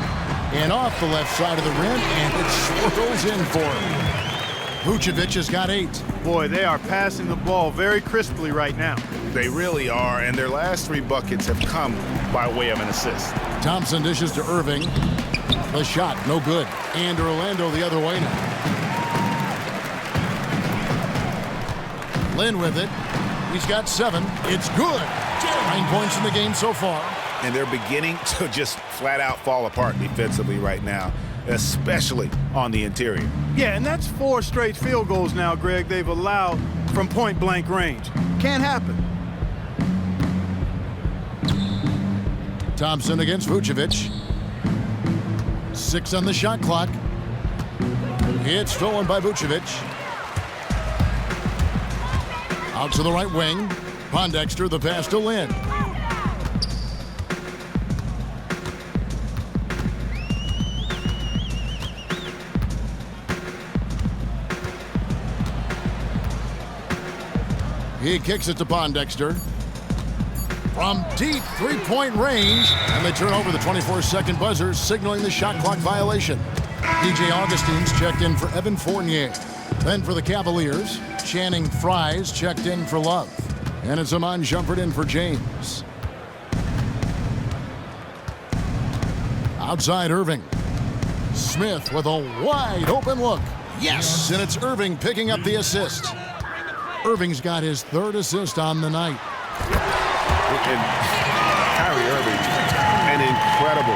And off the left side of the rim, and it swirls in for him. Vucevic has got 8. Boy, they are passing the ball very crisply right now. They really are, and their last 3 buckets have come by way of an assist. Thompson dishes to Irving. The shot, no good. And Orlando the other way now. Lynn with it. He's got 7. It's good. 9 points in the game so far. And they're beginning to just flat out fall apart defensively right now, especially on the interior. Yeah, and that's 4 straight field goals now, Greg, they've allowed from point-blank range. Can't happen. Thompson against Vucevic. 6 on the shot clock. It's stolen by Vucevic. Out to the right wing. Pondexter, the pass to Lynn. He kicks it to Pondexter. From deep three-point range. And they turn over the 24-second buzzer, signaling the shot clock violation. DJ Augustine's checked in for Evan Fournier. Then for the Cavaliers, Channing Frye's checked in for Love. And it's Amon Shumpert in for James. Outside Irving. Smith with a wide open look. Yes! And it's Irving picking up the assist. Irving's got his 3rd assist on the night. And Kyrie Irving, an incredible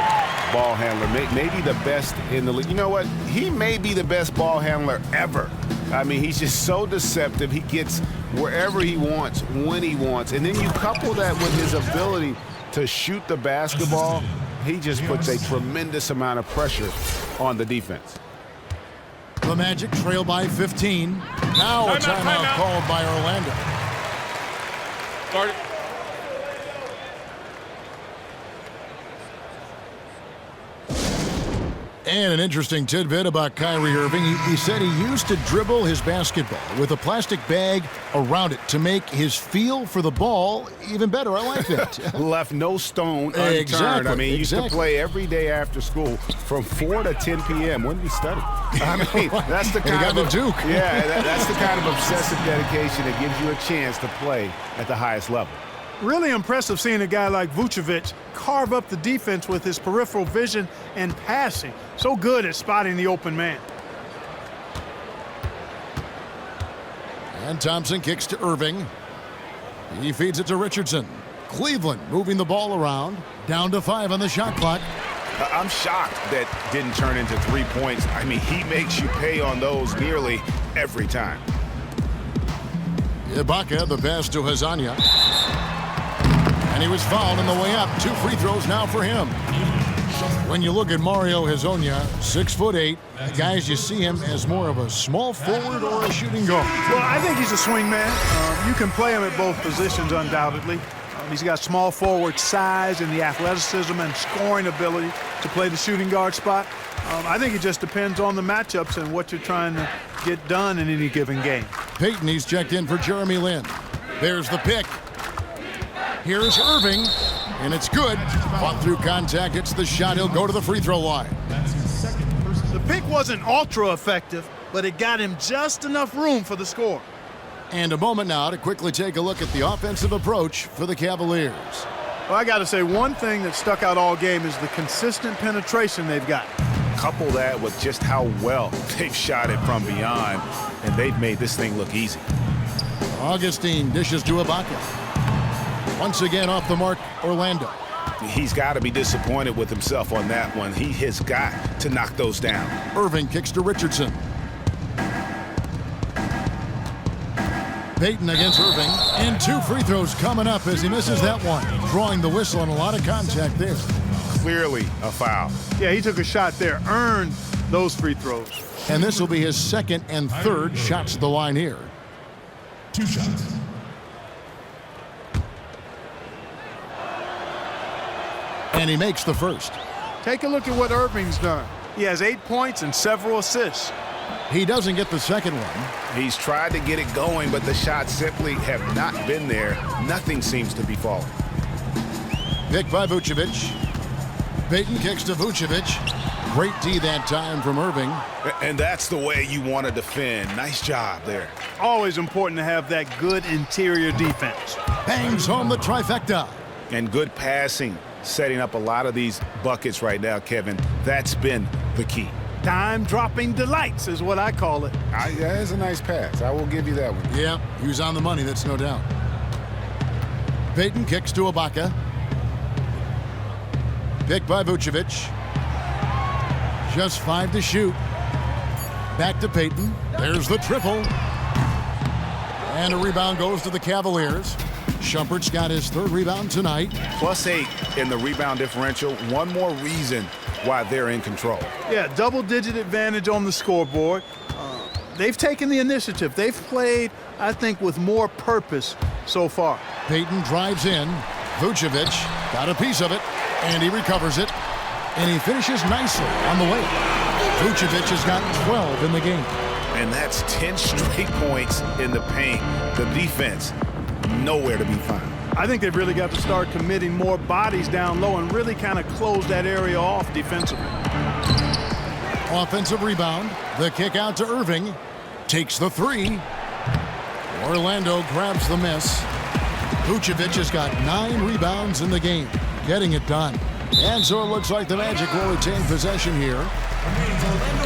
ball handler, maybe the best in the league. You know what? He may be the best ball handler ever. I mean, he's just so deceptive. He gets wherever he wants, when he wants. And then you couple that with his ability to shoot the basketball, he just puts a tremendous amount of pressure on the defense. The Magic trail by 15. Now a timeout called by Orlando. Start it. And an interesting tidbit about Kyrie Irving. He said he used to dribble his basketball with a plastic bag around it to make his feel for the ball even better. I like that. Left no stone unturned. Exactly. I mean, he used to play every day after school from 4 to 10 p.m. When did he study? I mean, that's the kind of Duke. Yeah, that's the kind of obsessive dedication that gives you a chance to play at the highest level. Really impressive seeing a guy like Vucevic carve up the defense with his peripheral vision and passing. So good at spotting the open man. And Thompson kicks to Irving. He feeds it to Richardson. Cleveland moving the ball around. Down to 5 on the shot clock. I'm shocked that didn't turn into 3 points. I mean, he makes you pay on those nearly every time. Ibaka, the pass to Hazanya. And he was fouled on the way up. 2 free throws now for him. When you look at Mario Hezonja, 6'8", guys, you see him as more of a small forward or a shooting guard. Well, I think he's a swing man. You can play him at both positions, undoubtedly. He's got small forward size and the athleticism and scoring ability to play the shooting guard spot. I think it just depends on the matchups and what you're trying to get done in any given game. Peyton, he's checked in for Jeremy Lin. There's the pick. Here's Irving, and it's good. Fought through contact, hits the shot. He'll go to the free throw line. The pick wasn't ultra effective, but it got him just enough room for the score. And a moment now to quickly take a look at the offensive approach for the Cavaliers. Well, I got to say, one thing that stuck out all game is the consistent penetration they've got. Couple that with just how well they've shot it from beyond, and they've made this thing look easy. Augustine dishes to Ibaka. Once again off the mark, Orlando. He's got to be disappointed with himself on that one. He has got to knock those down. Irving kicks to Richardson. Peyton against Irving. And 2 free throws coming up as he misses that one. Drawing the whistle and a lot of contact there. clearly a foul. Yeah, he took a shot there, earned those free throws. And this will be his second and third shots at the line here. 2 shots. And he makes the first. Take a look at what Irving's done. He has 8 points and several assists. He doesn't get the second one. He's tried to get it going, but the shots simply have not been there. Nothing seems to be falling. Picked by Vucevic. Payton kicks to Vucevic. Great D that time from Irving. And that's the way you want to defend. Nice job there. Always important to have that good interior defense. Bangs home the trifecta. And good passing, setting up a lot of these buckets right now, Kevin. That's been the key. Dime-dropping delights is what I call it. That is a nice pass. I will give you that one. Yeah, he was on the money, that's no doubt. Payton kicks to Ibaka. Picked by Vucevic. Just 5 to shoot. Back to Payton. There's the triple. And a rebound goes to the Cavaliers. Shumpert's got his 3rd rebound tonight. +8 in the rebound differential. One more reason why they're in control. Yeah, double-digit advantage on the scoreboard. They've taken the initiative. They've played, I think, with more purpose so far. Payton drives in. Vucevic got a piece of it, and he recovers it. And he finishes nicely on the way. Vucevic has got 12 in the game. And that's 10 straight points in the paint. The defense, nowhere to be found. I think they've really got to start committing more bodies down low and really kind of close that area off defensively. Offensive rebound. The kick out to Irving. Takes the 3. Orlando grabs the miss. Vucevic has got 9 rebounds in the game. Getting it done. And so it looks like the Magic will retain possession here.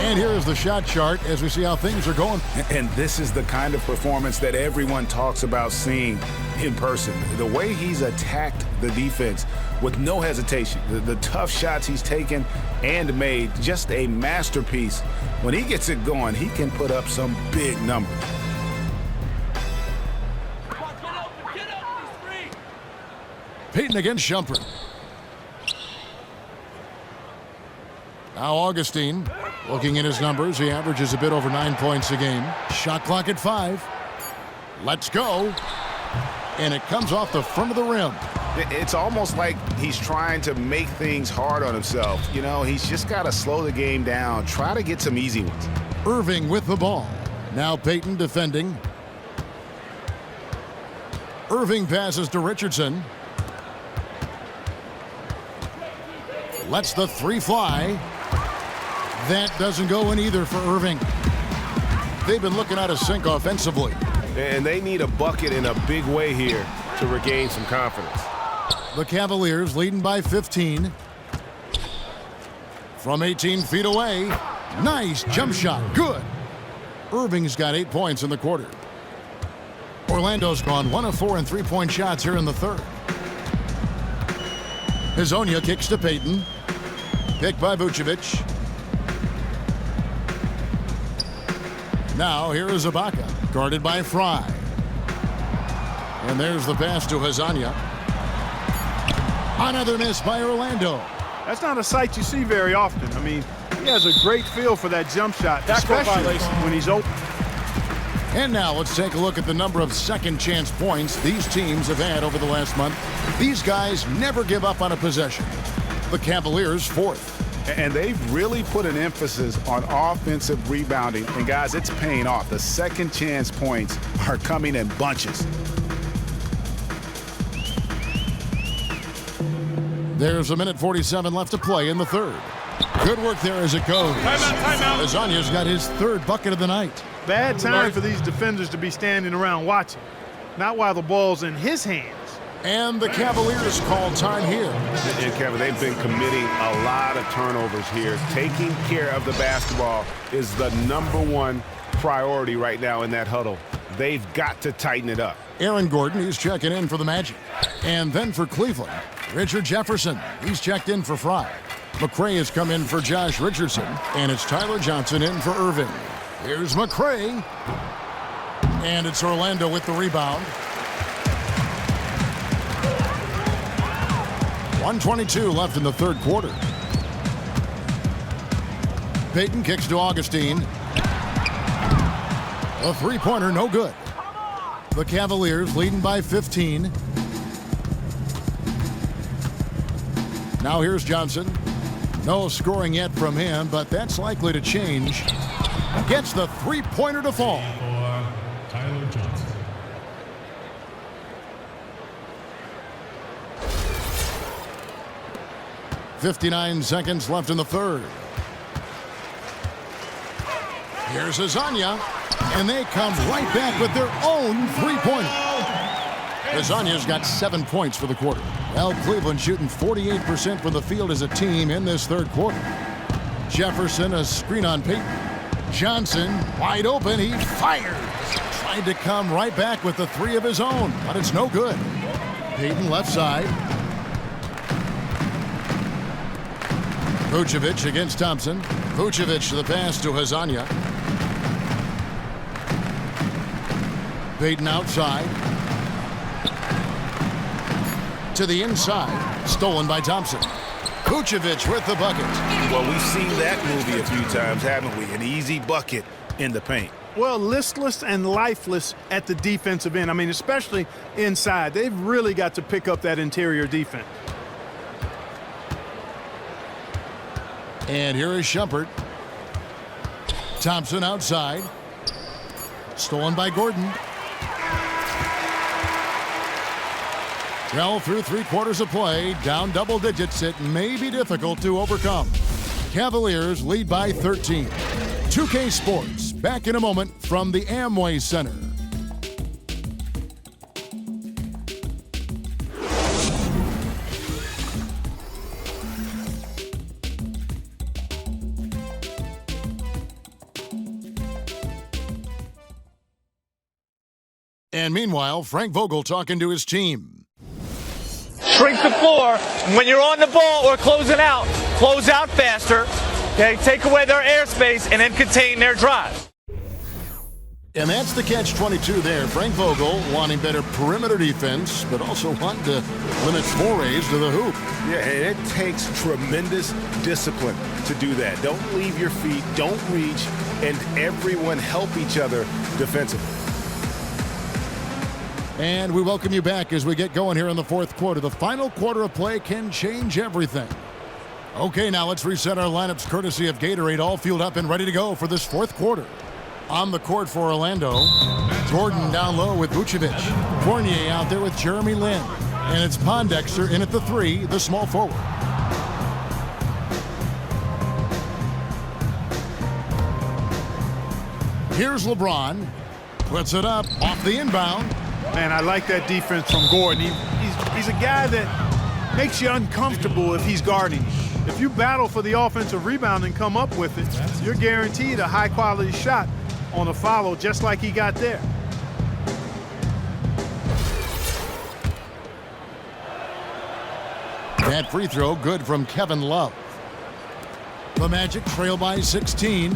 And here is the shot chart as we see how things are going. And this is the kind of performance that everyone talks about seeing in person. The way he's attacked the defense with no hesitation. The tough shots he's taken and made. Just a masterpiece. When he gets it going, he can put up some big numbers. Payton against Shumpert. Now Augustine, looking at his numbers, he averages a bit over 9 points a game. Shot clock at 5. Let's go. And it comes off the front of the rim. It's almost like he's trying to make things hard on himself. You know, he's just got to slow the game down, try to get some easy ones. Irving with the ball. Now Payton defending. Irving passes to Richardson. Lets the 3 fly. That doesn't go in either for Irving. They've been looking out of sync offensively. And they need a bucket in a big way here to regain some confidence. The Cavaliers leading by 15. From 18 feet away. Nice jump shot. Good. Irving's got 8 points in the quarter. Orlando's gone 1 of 4 in 3-point shots here in the 3rd. Hezonja kicks to Payton. Picked by Vucevic. Now here is Ibaka, guarded by Fry. And there's the pass to Hezonja. Another miss by Orlando. That's not a sight you see very often. I mean, he has a great feel for that jump shot, especially when he's open. And now let's take a look at the number of second chance points these teams have had over the last month. These guys never give up on a possession. The Cavaliers 4th. And they've really put an emphasis on offensive rebounding. And guys, it's paying off. The second chance points are coming in bunches. There's 1:47 left to play in the 3rd. Good work there as it goes. Timeout. Hezonja's got his 3rd bucket of the night. Bad time for these defenders to be standing around watching. Not while the ball's in his hands. And the Cavaliers call time here. And Kevin, they've been committing a lot of turnovers here. Taking care of the basketball is the #1 priority right now in that huddle. They've got to tighten it up. Aaron Gordon, he's checking in for the Magic. And then for Cleveland, Richard Jefferson, he's checked in for Fry. McRae has come in for Josh Richardson. And it's Tyler Johnson in for Irving. Here's McRae. And it's Orlando with the rebound. 1:22 left in the third quarter. Payton kicks to Augustine. A three-pointer, no good. The Cavaliers leading by 15. Now here's Johnson. No scoring yet from him, but that's likely to change. Gets the three-pointer to fall. Tyler Johnson. .59 seconds left in the third. Here's Azania, and they come right back with their own three-pointer. Azania's got 7 points for the quarter. Well, Cleveland shooting 48% from the field as a team in this third quarter. Jefferson, a screen on Payton. Johnson, wide open, he fires. Tried to come right back with the three of his own, but it's no good. Payton left side. Vucevic against Thompson. Vucevic to the pass to Azania. Payton outside. To the inside. Stolen by Thompson. Vucevic with the bucket. Well, we've seen that movie a few times, haven't we? An easy bucket in the paint. Well, listless and lifeless at the defensive end. I mean, especially inside. They've really got to pick up that interior defense. And here is Shumpert. Thompson outside. Stolen by Gordon. Well, through 3 quarters of play, down double digits, it may be difficult to overcome. Cavaliers lead by 13. 2K Sports, back in a moment from the Amway Center. And meanwhile, Frank Vogel talking to his team. Shrink the floor. When you're on the ball or closing out, close out faster. Okay, take away their airspace and then contain their drive. And that's the catch-22 there. Frank Vogel wanting better perimeter defense, but also wanting to limit forays to the hoop. Yeah, and it takes tremendous discipline to do that. Don't leave your feet, don't reach, and everyone help each other defensively. And we welcome you back as we get going here in the fourth quarter. The final quarter of play can change everything. Okay, now let's reset our lineups courtesy of Gatorade, all fueled up and ready to go for this fourth quarter. On the court for Orlando, Gordon down low with Vucevic. Fournier out there with Jeremy Lin. And it's Pondexter in at the 3, the small forward. Here's LeBron. Puts it up off the inbound. Man, I like that defense from Gordon. He's a guy that makes you uncomfortable if he's guarding. If you battle for the offensive rebound and come up with it, you're guaranteed a high-quality shot on a follow just like he got there. That free throw good from Kevin Love. The Magic trail by 16.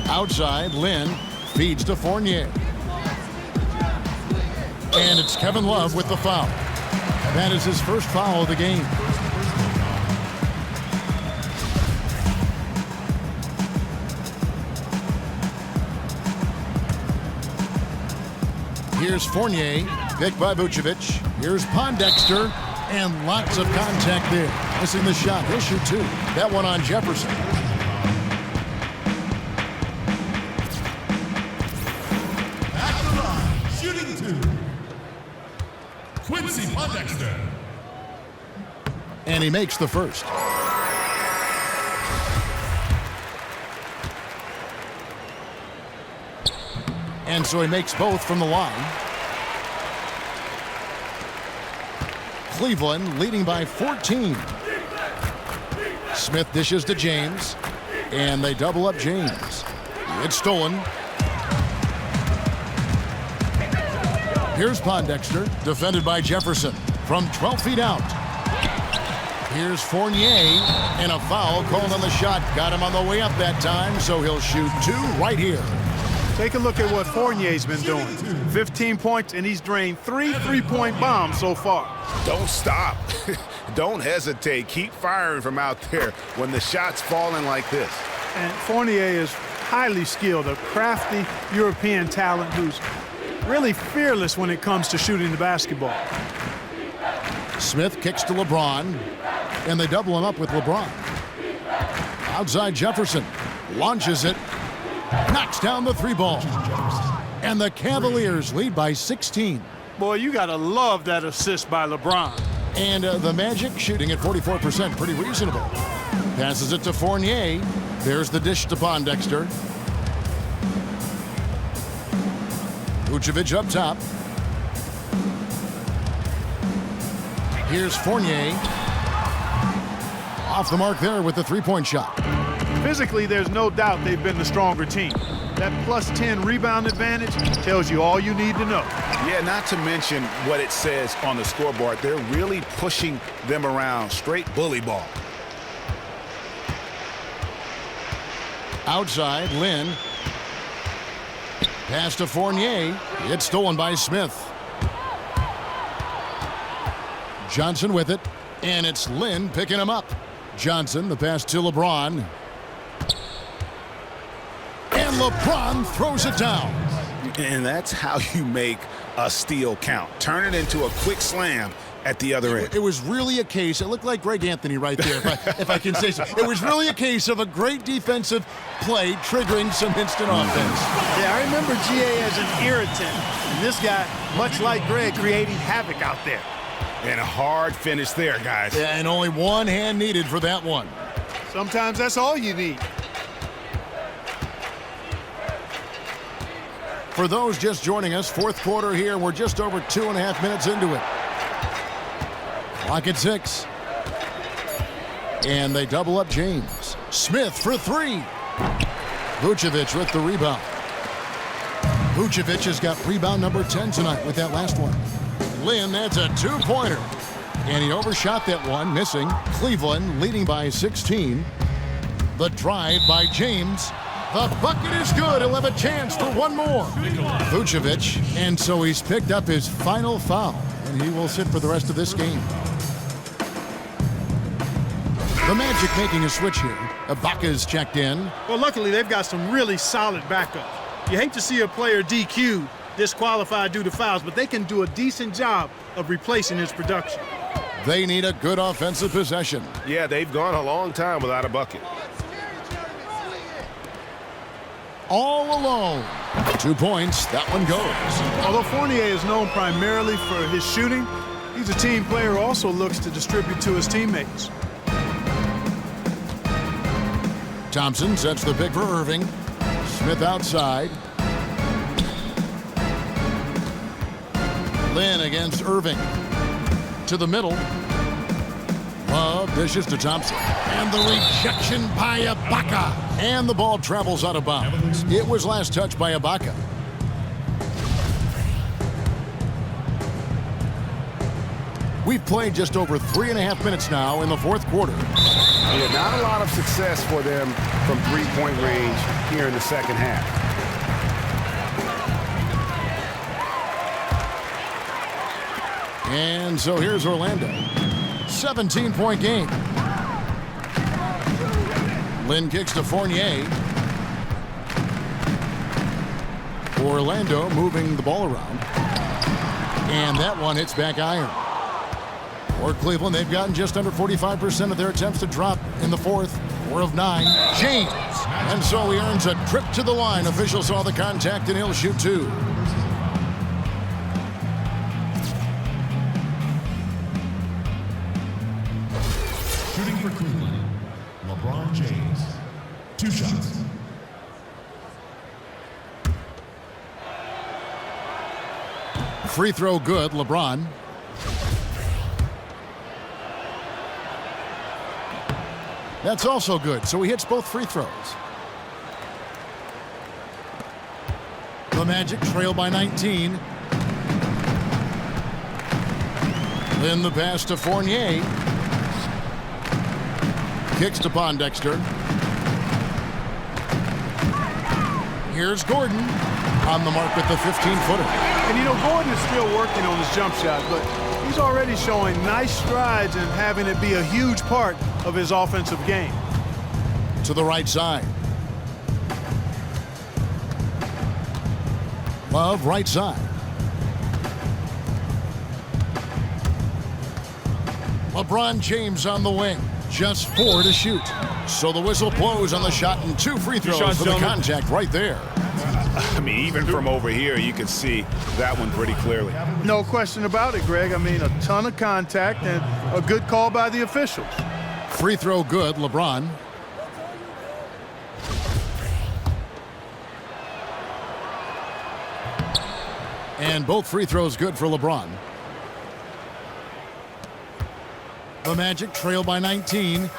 Outside, Lin feeds to Fournier. And it's Kevin Love with the foul. That is his first foul of the game. Here's Fournier, picked by Vucevic. Here's Pondexter, and lots of contact there. Missing the shot. He'll shoot 2. That one on Jefferson. Pondexter. And he makes the first. And so he makes both from the line. Cleveland leading by 14. Smith dishes to James. And they double up James. It's stolen. Here's Pondexter, defended by Jefferson from 12 feet out. Here's Fournier, and a foul called on the shot. Got him on the way up that time, so he'll shoot 2 right here. Take a look at what Fournier's been doing. 15 points, and he's drained 3 three-point bombs so far. Don't stop. Don't hesitate. Keep firing from out there when the shot's falling like this. And Fournier is highly skilled, a crafty European talent who's really fearless when it comes to shooting the basketball. Smith kicks to LeBron, and they double him up with LeBron. Outside Jefferson, launches it, knocks down the 3-ball. And the Cavaliers lead by 16. Boy, you gotta love that assist by LeBron. And the Magic shooting at 44%, pretty reasonable. Passes it to Fournier. There's the dish to Pondexter. Vucevic up top. Here's Fournier. Off the mark there with the 3-point shot. Physically, there's no doubt they've been the stronger team. That plus 10 rebound advantage tells you all you need to know. Yeah, not to mention what it says on the scoreboard. They're really pushing them around. Straight bully ball. Outside, Lynn. Pass to Fournier. It's stolen by Smith. Johnson with it. And it's Lynn picking him up. Johnson, the pass to LeBron. And LeBron throws it down. And that's how you make a steal count. Turn it into a quick slam at the other end. It was really a case, it looked like Greg Anthony right there, if I can say so. It was really a case of a great defensive play triggering some instant offense. Yeah, I remember GA as an irritant. And this guy, much like Greg, creating havoc out there. And a hard finish there, guys. Yeah, and only one hand needed for that one. Sometimes that's all you need. For those just joining us, fourth quarter here. We're just over 2.5 minutes into it. Clock at 6. And they double up James. Smith for 3. Vucevic with the rebound. Vucevic has got rebound number 10 tonight with that last one. Lynn, that's a 2-pointer. And he overshot that one, missing. Cleveland leading by 16. The drive by James. The bucket is good. He'll have a chance for one more. Vucevic, and so he's picked up his final foul, and he will sit for the rest of this game. The Magic making a switch here. Ibaka's checked in. Well, luckily, they've got some really solid backup. You hate to see a player DQ'd, disqualified due to fouls, but they can do a decent job of replacing his production. They need a good offensive possession. Yeah, they've gone a long time without a bucket. All alone. 2 points. That one goes. Although Fournier is known primarily for his shooting, he's a team player who also looks to distribute to his teammates. Thompson sets the pick for Irving. Smith outside. Lynn against Irving. To the middle. Love dishes to Thompson. And the rejection by Ibaka. And the ball travels out of bounds. It was last touched by Ibaka. We've played just over 3.5 minutes now in the fourth quarter. Yeah, not a lot of success for them from three-point range here in the second half. And so here's Orlando. 17-point game. Lynn kicks to Fournier. Orlando moving the ball around. And that one hits back iron. For Cleveland, they've gotten just under 45% of their attempts to drop in the fourth. 4 of 9. James. And so he earns a trip to the line. Officials saw the contact and he'll shoot 2. Shooting for Cleveland, LeBron James. 2 shots. Free throw good, LeBron. That's also good, so he hits both free throws. The Magic trail by 19. Then the pass to Fournier. Kicks to Pondexter. Here's Gordon on the mark with the 15-footer. And you know, Gordon is still working on his jump shot, but he's already showing nice strides and having it be a huge part of his offensive game. To the right side. Love, right side. LeBron James on the wing. Just 4 to shoot. So the whistle blows on the shot and 2 free throws for the contact right there. I mean, even from over here, you can see that one pretty clearly. No question about it, Greg. I mean, a ton of contact and a good call by the officials. Free throw good, LeBron. And both free throws good for LeBron. The Magic trail by 19.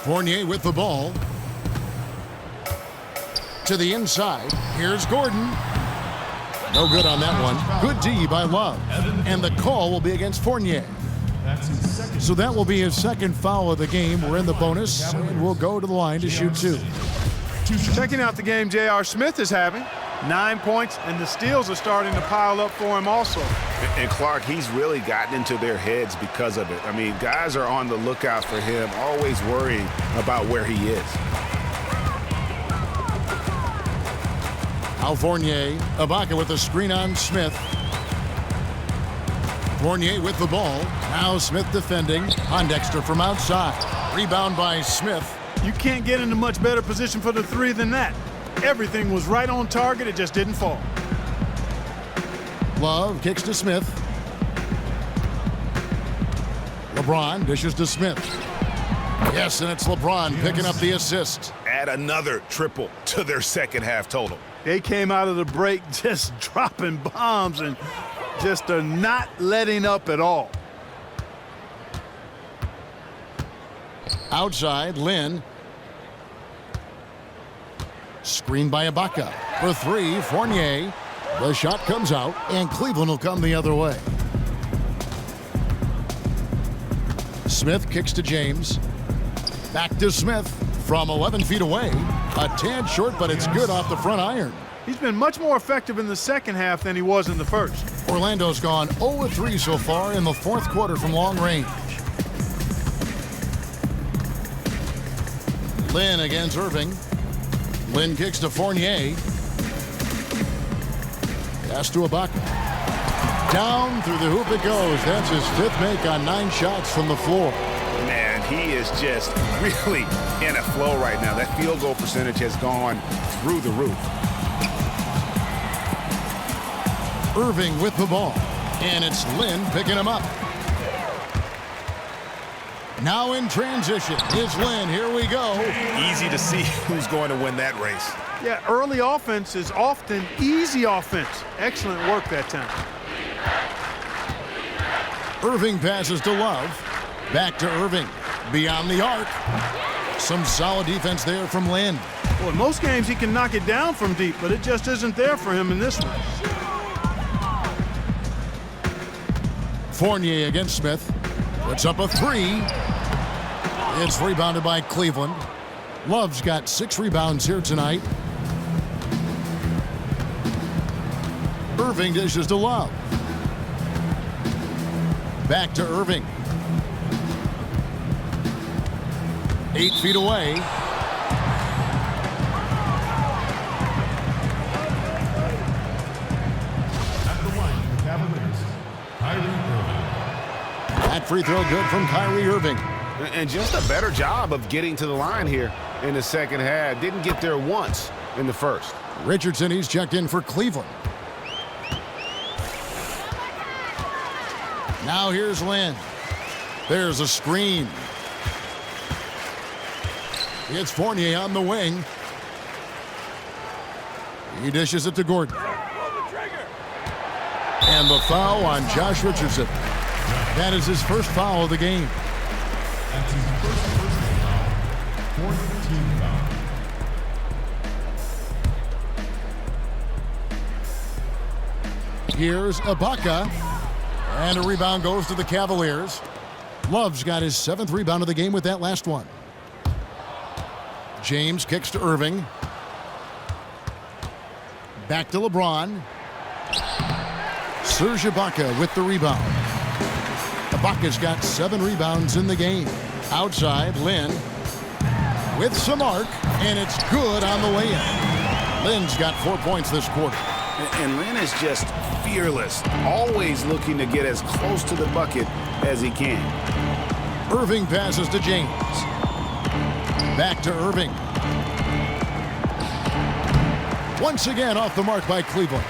Fournier with the ball. To the inside. Here's Gordon. No good on that one. Good D by Love. And the call will be against Fournier. So that will be his second foul of the game. We're in the bonus, and we'll go to the line to shoot 2. Checking out the game J.R. Smith is having. 9 points, and the steals are starting to pile up for him also. And Clark, he's really gotten into their heads because of it. I mean, guys are on the lookout for him, always worrying about where he is. Al Fournier, Ibaka with the screen on Smith. Fournier with the ball. Now Smith defending. Pondexter from outside. Rebound by Smith. You can't get into much better position for the 3 than that. Everything was right on target. It just didn't fall. Love kicks to Smith. LeBron dishes to Smith. Yes, and it's LeBron picking up the assist. Add another triple to their second half total. They came out of the break just dropping bombs and just are not letting up at all. Outside, Lynn. Screen by Ibaka. For 3, Fournier. The shot comes out, and Cleveland will come the other way. Smith kicks to James. Back to Smith from 11 feet away. A tad short, but it's good off the front iron. He's been much more effective in the second half than he was in the first. Orlando's gone 0-3 so far in the 4th quarter from long range. Lynn against Irving. Lynn kicks to Fournier. Pass to Ibaka. Down through the hoop it goes. That's his 5th make on 9 shots from the floor. Man, he is just really in a flow right now. That field goal percentage has gone through the roof. Irving with the ball. And it's Lynn picking him up. Now in transition is Lynn. Here we go. Easy to see who's going to win that race. Yeah, early offense is often easy offense. Excellent work that time. Irving passes to Love. Back to Irving. Beyond the arc. Some solid defense there from Lynn. Well, in most games he can knock it down from deep, but it just isn't there for him in this one. Fournier against Smith. Puts up a 3. It's rebounded by Cleveland. Love's got 6 rebounds here tonight. Irving dishes to Love. Back to Irving. 8 feet away. At the line, the Cavaliers, Kyrie Irving. That free throw good from Kyrie Irving. And just a better job of getting to the line here in the second half. Didn't get there once in the first. Richardson, he's checked in for Cleveland. Now here's Lynn. There's a screen. It's Fournier on the wing. He dishes it to Gordon. And the foul on Josh Richardson. That is his first foul of the game. That's his first personal foul. 4th team foul. Here's Ibaka. And a rebound goes to the Cavaliers. Love's got his 7th rebound of the game with that last one. James kicks to Irving. Back to LeBron. Serge Ibaka with the rebound. Ibaka's got 7 rebounds in the game. Outside, Lin with some arc, and it's good on the way in. Lin's got 4 points this quarter. And Lin is just fearless, always looking to get as close to the bucket as he can. Irving passes to James. Back to Irving. Once again off the mark by Cleveland.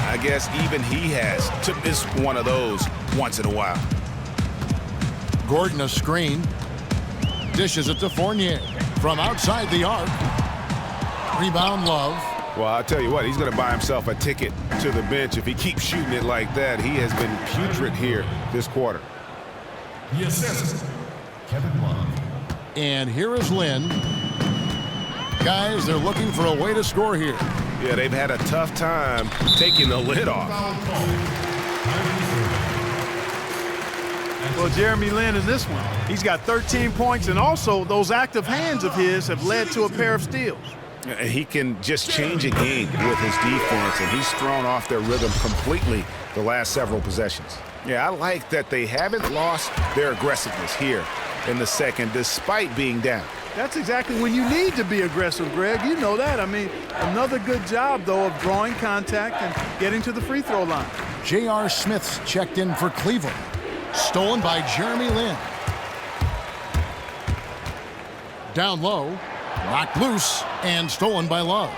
I guess even he has to miss one of those once in a while. Gordon a screen. Dishes it to Fournier from outside the arc. Rebound Love. Well, I'll tell you what, he's going to buy himself a ticket to the bench if he keeps shooting it like that. He has been putrid here this quarter. The assist, Kevin Love. And here is Lin. Guys, they're looking for a way to score here. Yeah, they've had a tough time taking the lid off. Well, Jeremy Lin in this one, he's got 13 points, and also those active hands of his have led to a pair of steals. He can just change a game with his defense, and he's thrown off their rhythm completely the last several possessions. Yeah, I like that they haven't lost their aggressiveness here in the second, despite being down. That's exactly when you need to be aggressive, Greg. You know that. I mean, another good job, though, of drawing contact and getting to the free throw line. J.R. Smith's checked in for Cleveland. Stolen by Jeremy Lin. Down low, knocked loose, and stolen by Love.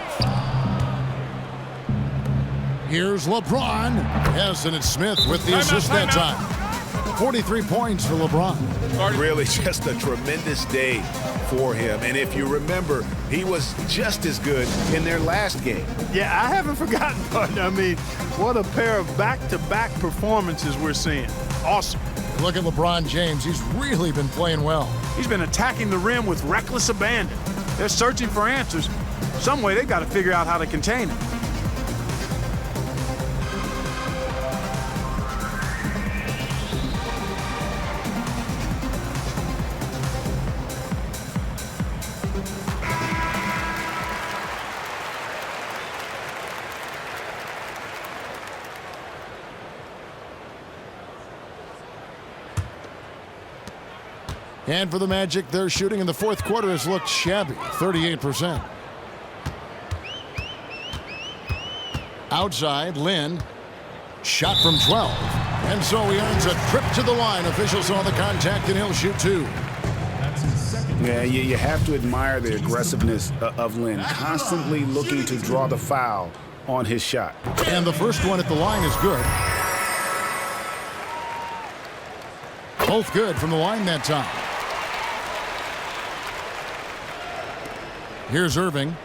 Here's LeBron. Yes, and it's Smith with the assist that time. 43 points for LeBron. Really just a tremendous day for him. And if you remember, he was just as good in their last game. Yeah, I haven't forgotten, but I mean, what a pair of back-to-back performances we're seeing. Awesome. Look at LeBron James. He's really been playing well. He's been attacking the rim with reckless abandon. They're searching for answers. Some way they've got to figure out how to contain it. And for the Magic, their shooting in the fourth quarter has looked shabby, 38%. Outside, Lin. Shot from 12. And so he earns a trip to the line. Officials saw the contact, and he'll shoot 2. Yeah, you have to admire the aggressiveness of Lin, constantly looking to draw the foul on his shot. And the first one at the line is good. Both good from the line that time. Here's Irving.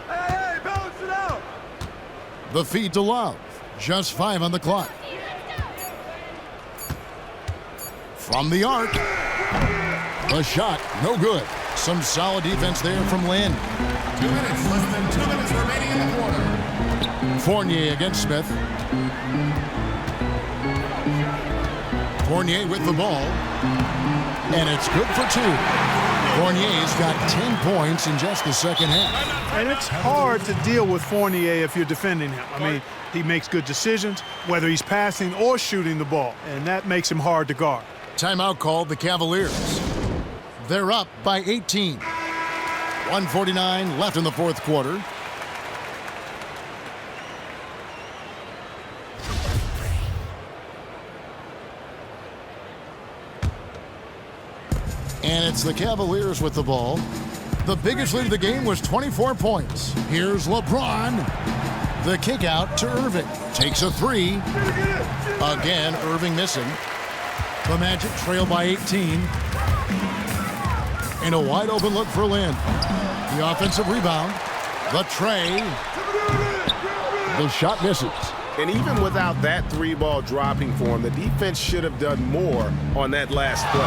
Hey, balance it out. The feed to Love. Just 5 on the clock. From the arc. The shot, no good. Some solid defense there from Lin. 2 minutes, less than 2 minutes remaining in the quarter. Fournier against Smith. Fournier with the ball. And it's good for 2. Fournier's got 10 points in just the second half. And it's hard to deal with Fournier if you're defending him. I mean, he makes good decisions, whether he's passing or shooting the ball, and that makes him hard to guard. Timeout called the Cavaliers. They're up by 18. 1:49 left in the fourth quarter. And it's the Cavaliers with the ball. The biggest lead of the game was 24 points. Here's LeBron. The kick out to Irving. Takes a 3. Again, Irving missing. The Magic trail by 18. And a wide open look for Lin. The offensive rebound. The tray. The shot misses. And even without that three-ball dropping for him, the defense should have done more on that last play.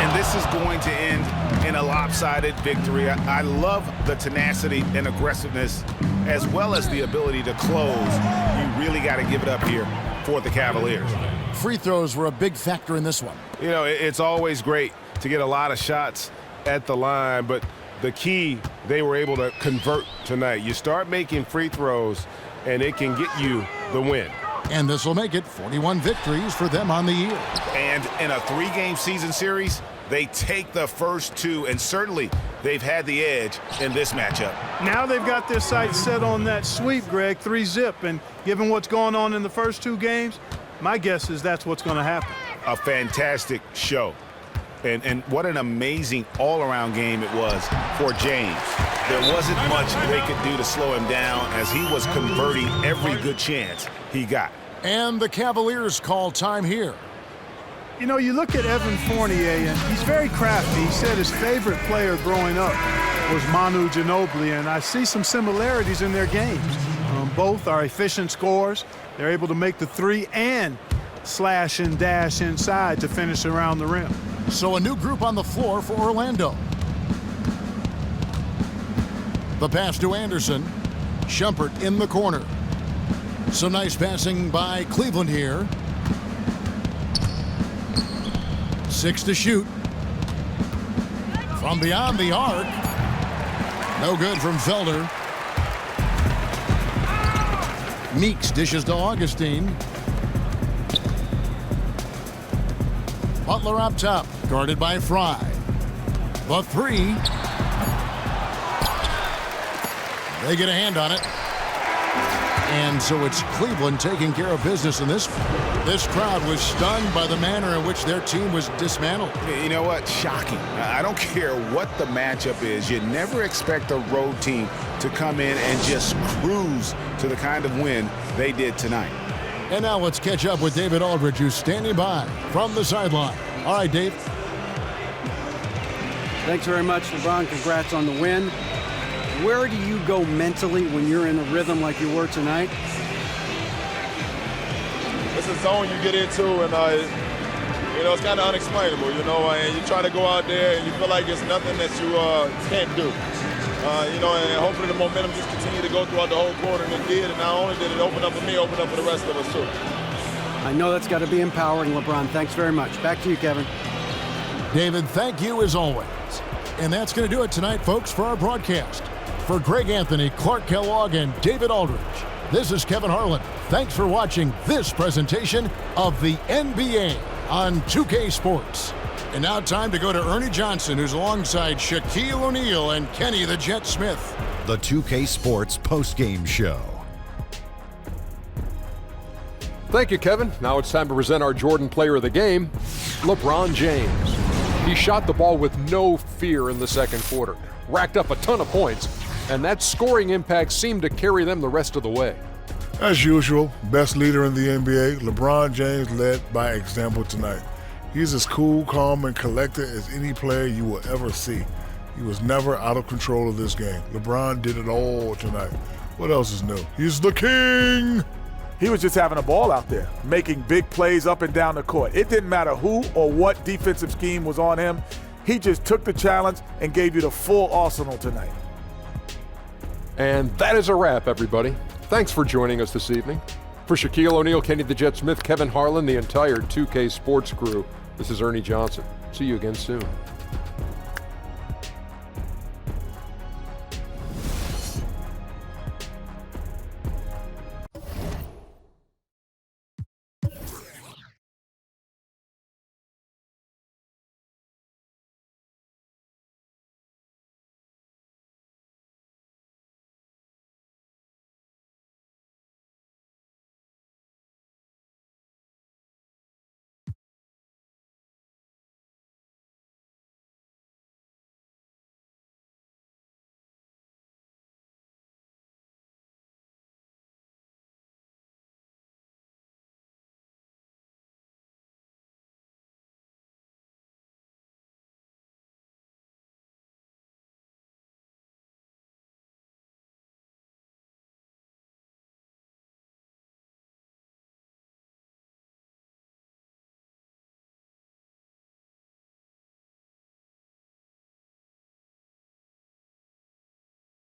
And this is going to end in a lopsided victory. I love the tenacity and aggressiveness as well as the ability to close. You really got to give it up here for the Cavaliers. Free throws were a big factor in this one. You know, it's always great to get a lot of shots at the line, but the key, they were able to convert tonight. You start making free throws, and it can get you the win. And this will make it 41 victories for them on the year. And in a 3-game season series, they take the first 2, and certainly they've had the edge in this matchup. Now they've got their sights set on that sweep, Greg, 3-zip, and given what's going on in the first 2 games, my guess is that's what's going to happen. A fantastic show. And what an amazing all-around game it was for James. There wasn't much they could do to slow him down as he was converting every good chance he got. And the Cavaliers call time here. You know, you look at Evan Fournier, and he's very crafty. He said his favorite player growing up was Manu Ginobili, and I see some similarities in their games. Both are efficient scorers. They're able to make the 3 and slash and dash inside to finish around the rim. So a new group on the floor for Orlando. The pass to Anderson. Shumpert in the corner. Some nice passing by Cleveland here. 6 to shoot. From beyond the arc. No good from Felder. Meeks dishes to Augustine. Butler up top, guarded by Fry. The 3. They get a hand on it. And so it's Cleveland taking care of business in this. This crowd was stunned by the manner in which their team was dismantled. You know what? Shocking. I don't care what the matchup is. You never expect a road team to come in and just cruise to the kind of win they did tonight. And now let's catch up with David Aldridge, who's standing by from the sideline. All right, Dave. Thanks very much, LeBron. Congrats on the win. Where do you go mentally when you're in a rhythm like you were tonight? It's a zone you get into, and you know, it's kind of unexplainable, you know, and you try to go out there and you feel like it's nothing that you can't do. You know, and hopefully the momentum just continued to go throughout the whole quarter, and it did. And not only did it open up for me, open up for the rest of us too. I know that's got to be empowering, LeBron. Thanks very much. Back to you, Kevin. David, thank you as always. And that's going to do it tonight, folks, for our broadcast. For Greg Anthony, Clark Kellogg, and David Aldridge, this is Kevin Harlan. Thanks for watching this presentation of the NBA on 2K Sports. And now time to go to Ernie Johnson, who's alongside Shaquille O'Neal and Kenny the Jet Smith. The 2K Sports postgame show. Thank you, Kevin. Now it's time to present our Jordan Player of the Game, LeBron James. He shot the ball with no fear in the second quarter, racked up a ton of points, and that scoring impact seemed to carry them the rest of the way. As usual, best leader in the NBA, LeBron James led by example tonight. He's as cool, calm, and collected as any player you will ever see. He was never out of control of this game. LeBron did it all tonight. What else is new? He's the king! He was just having a ball out there, making big plays up and down the court. It didn't matter who or what defensive scheme was on him. He just took the challenge and gave you the full arsenal tonight. And that is a wrap, everybody. Thanks for joining us this evening. For Shaquille O'Neal, Kenny the Jet Smith, Kevin Harlan, the entire 2K Sports crew, this is Ernie Johnson. See you again soon.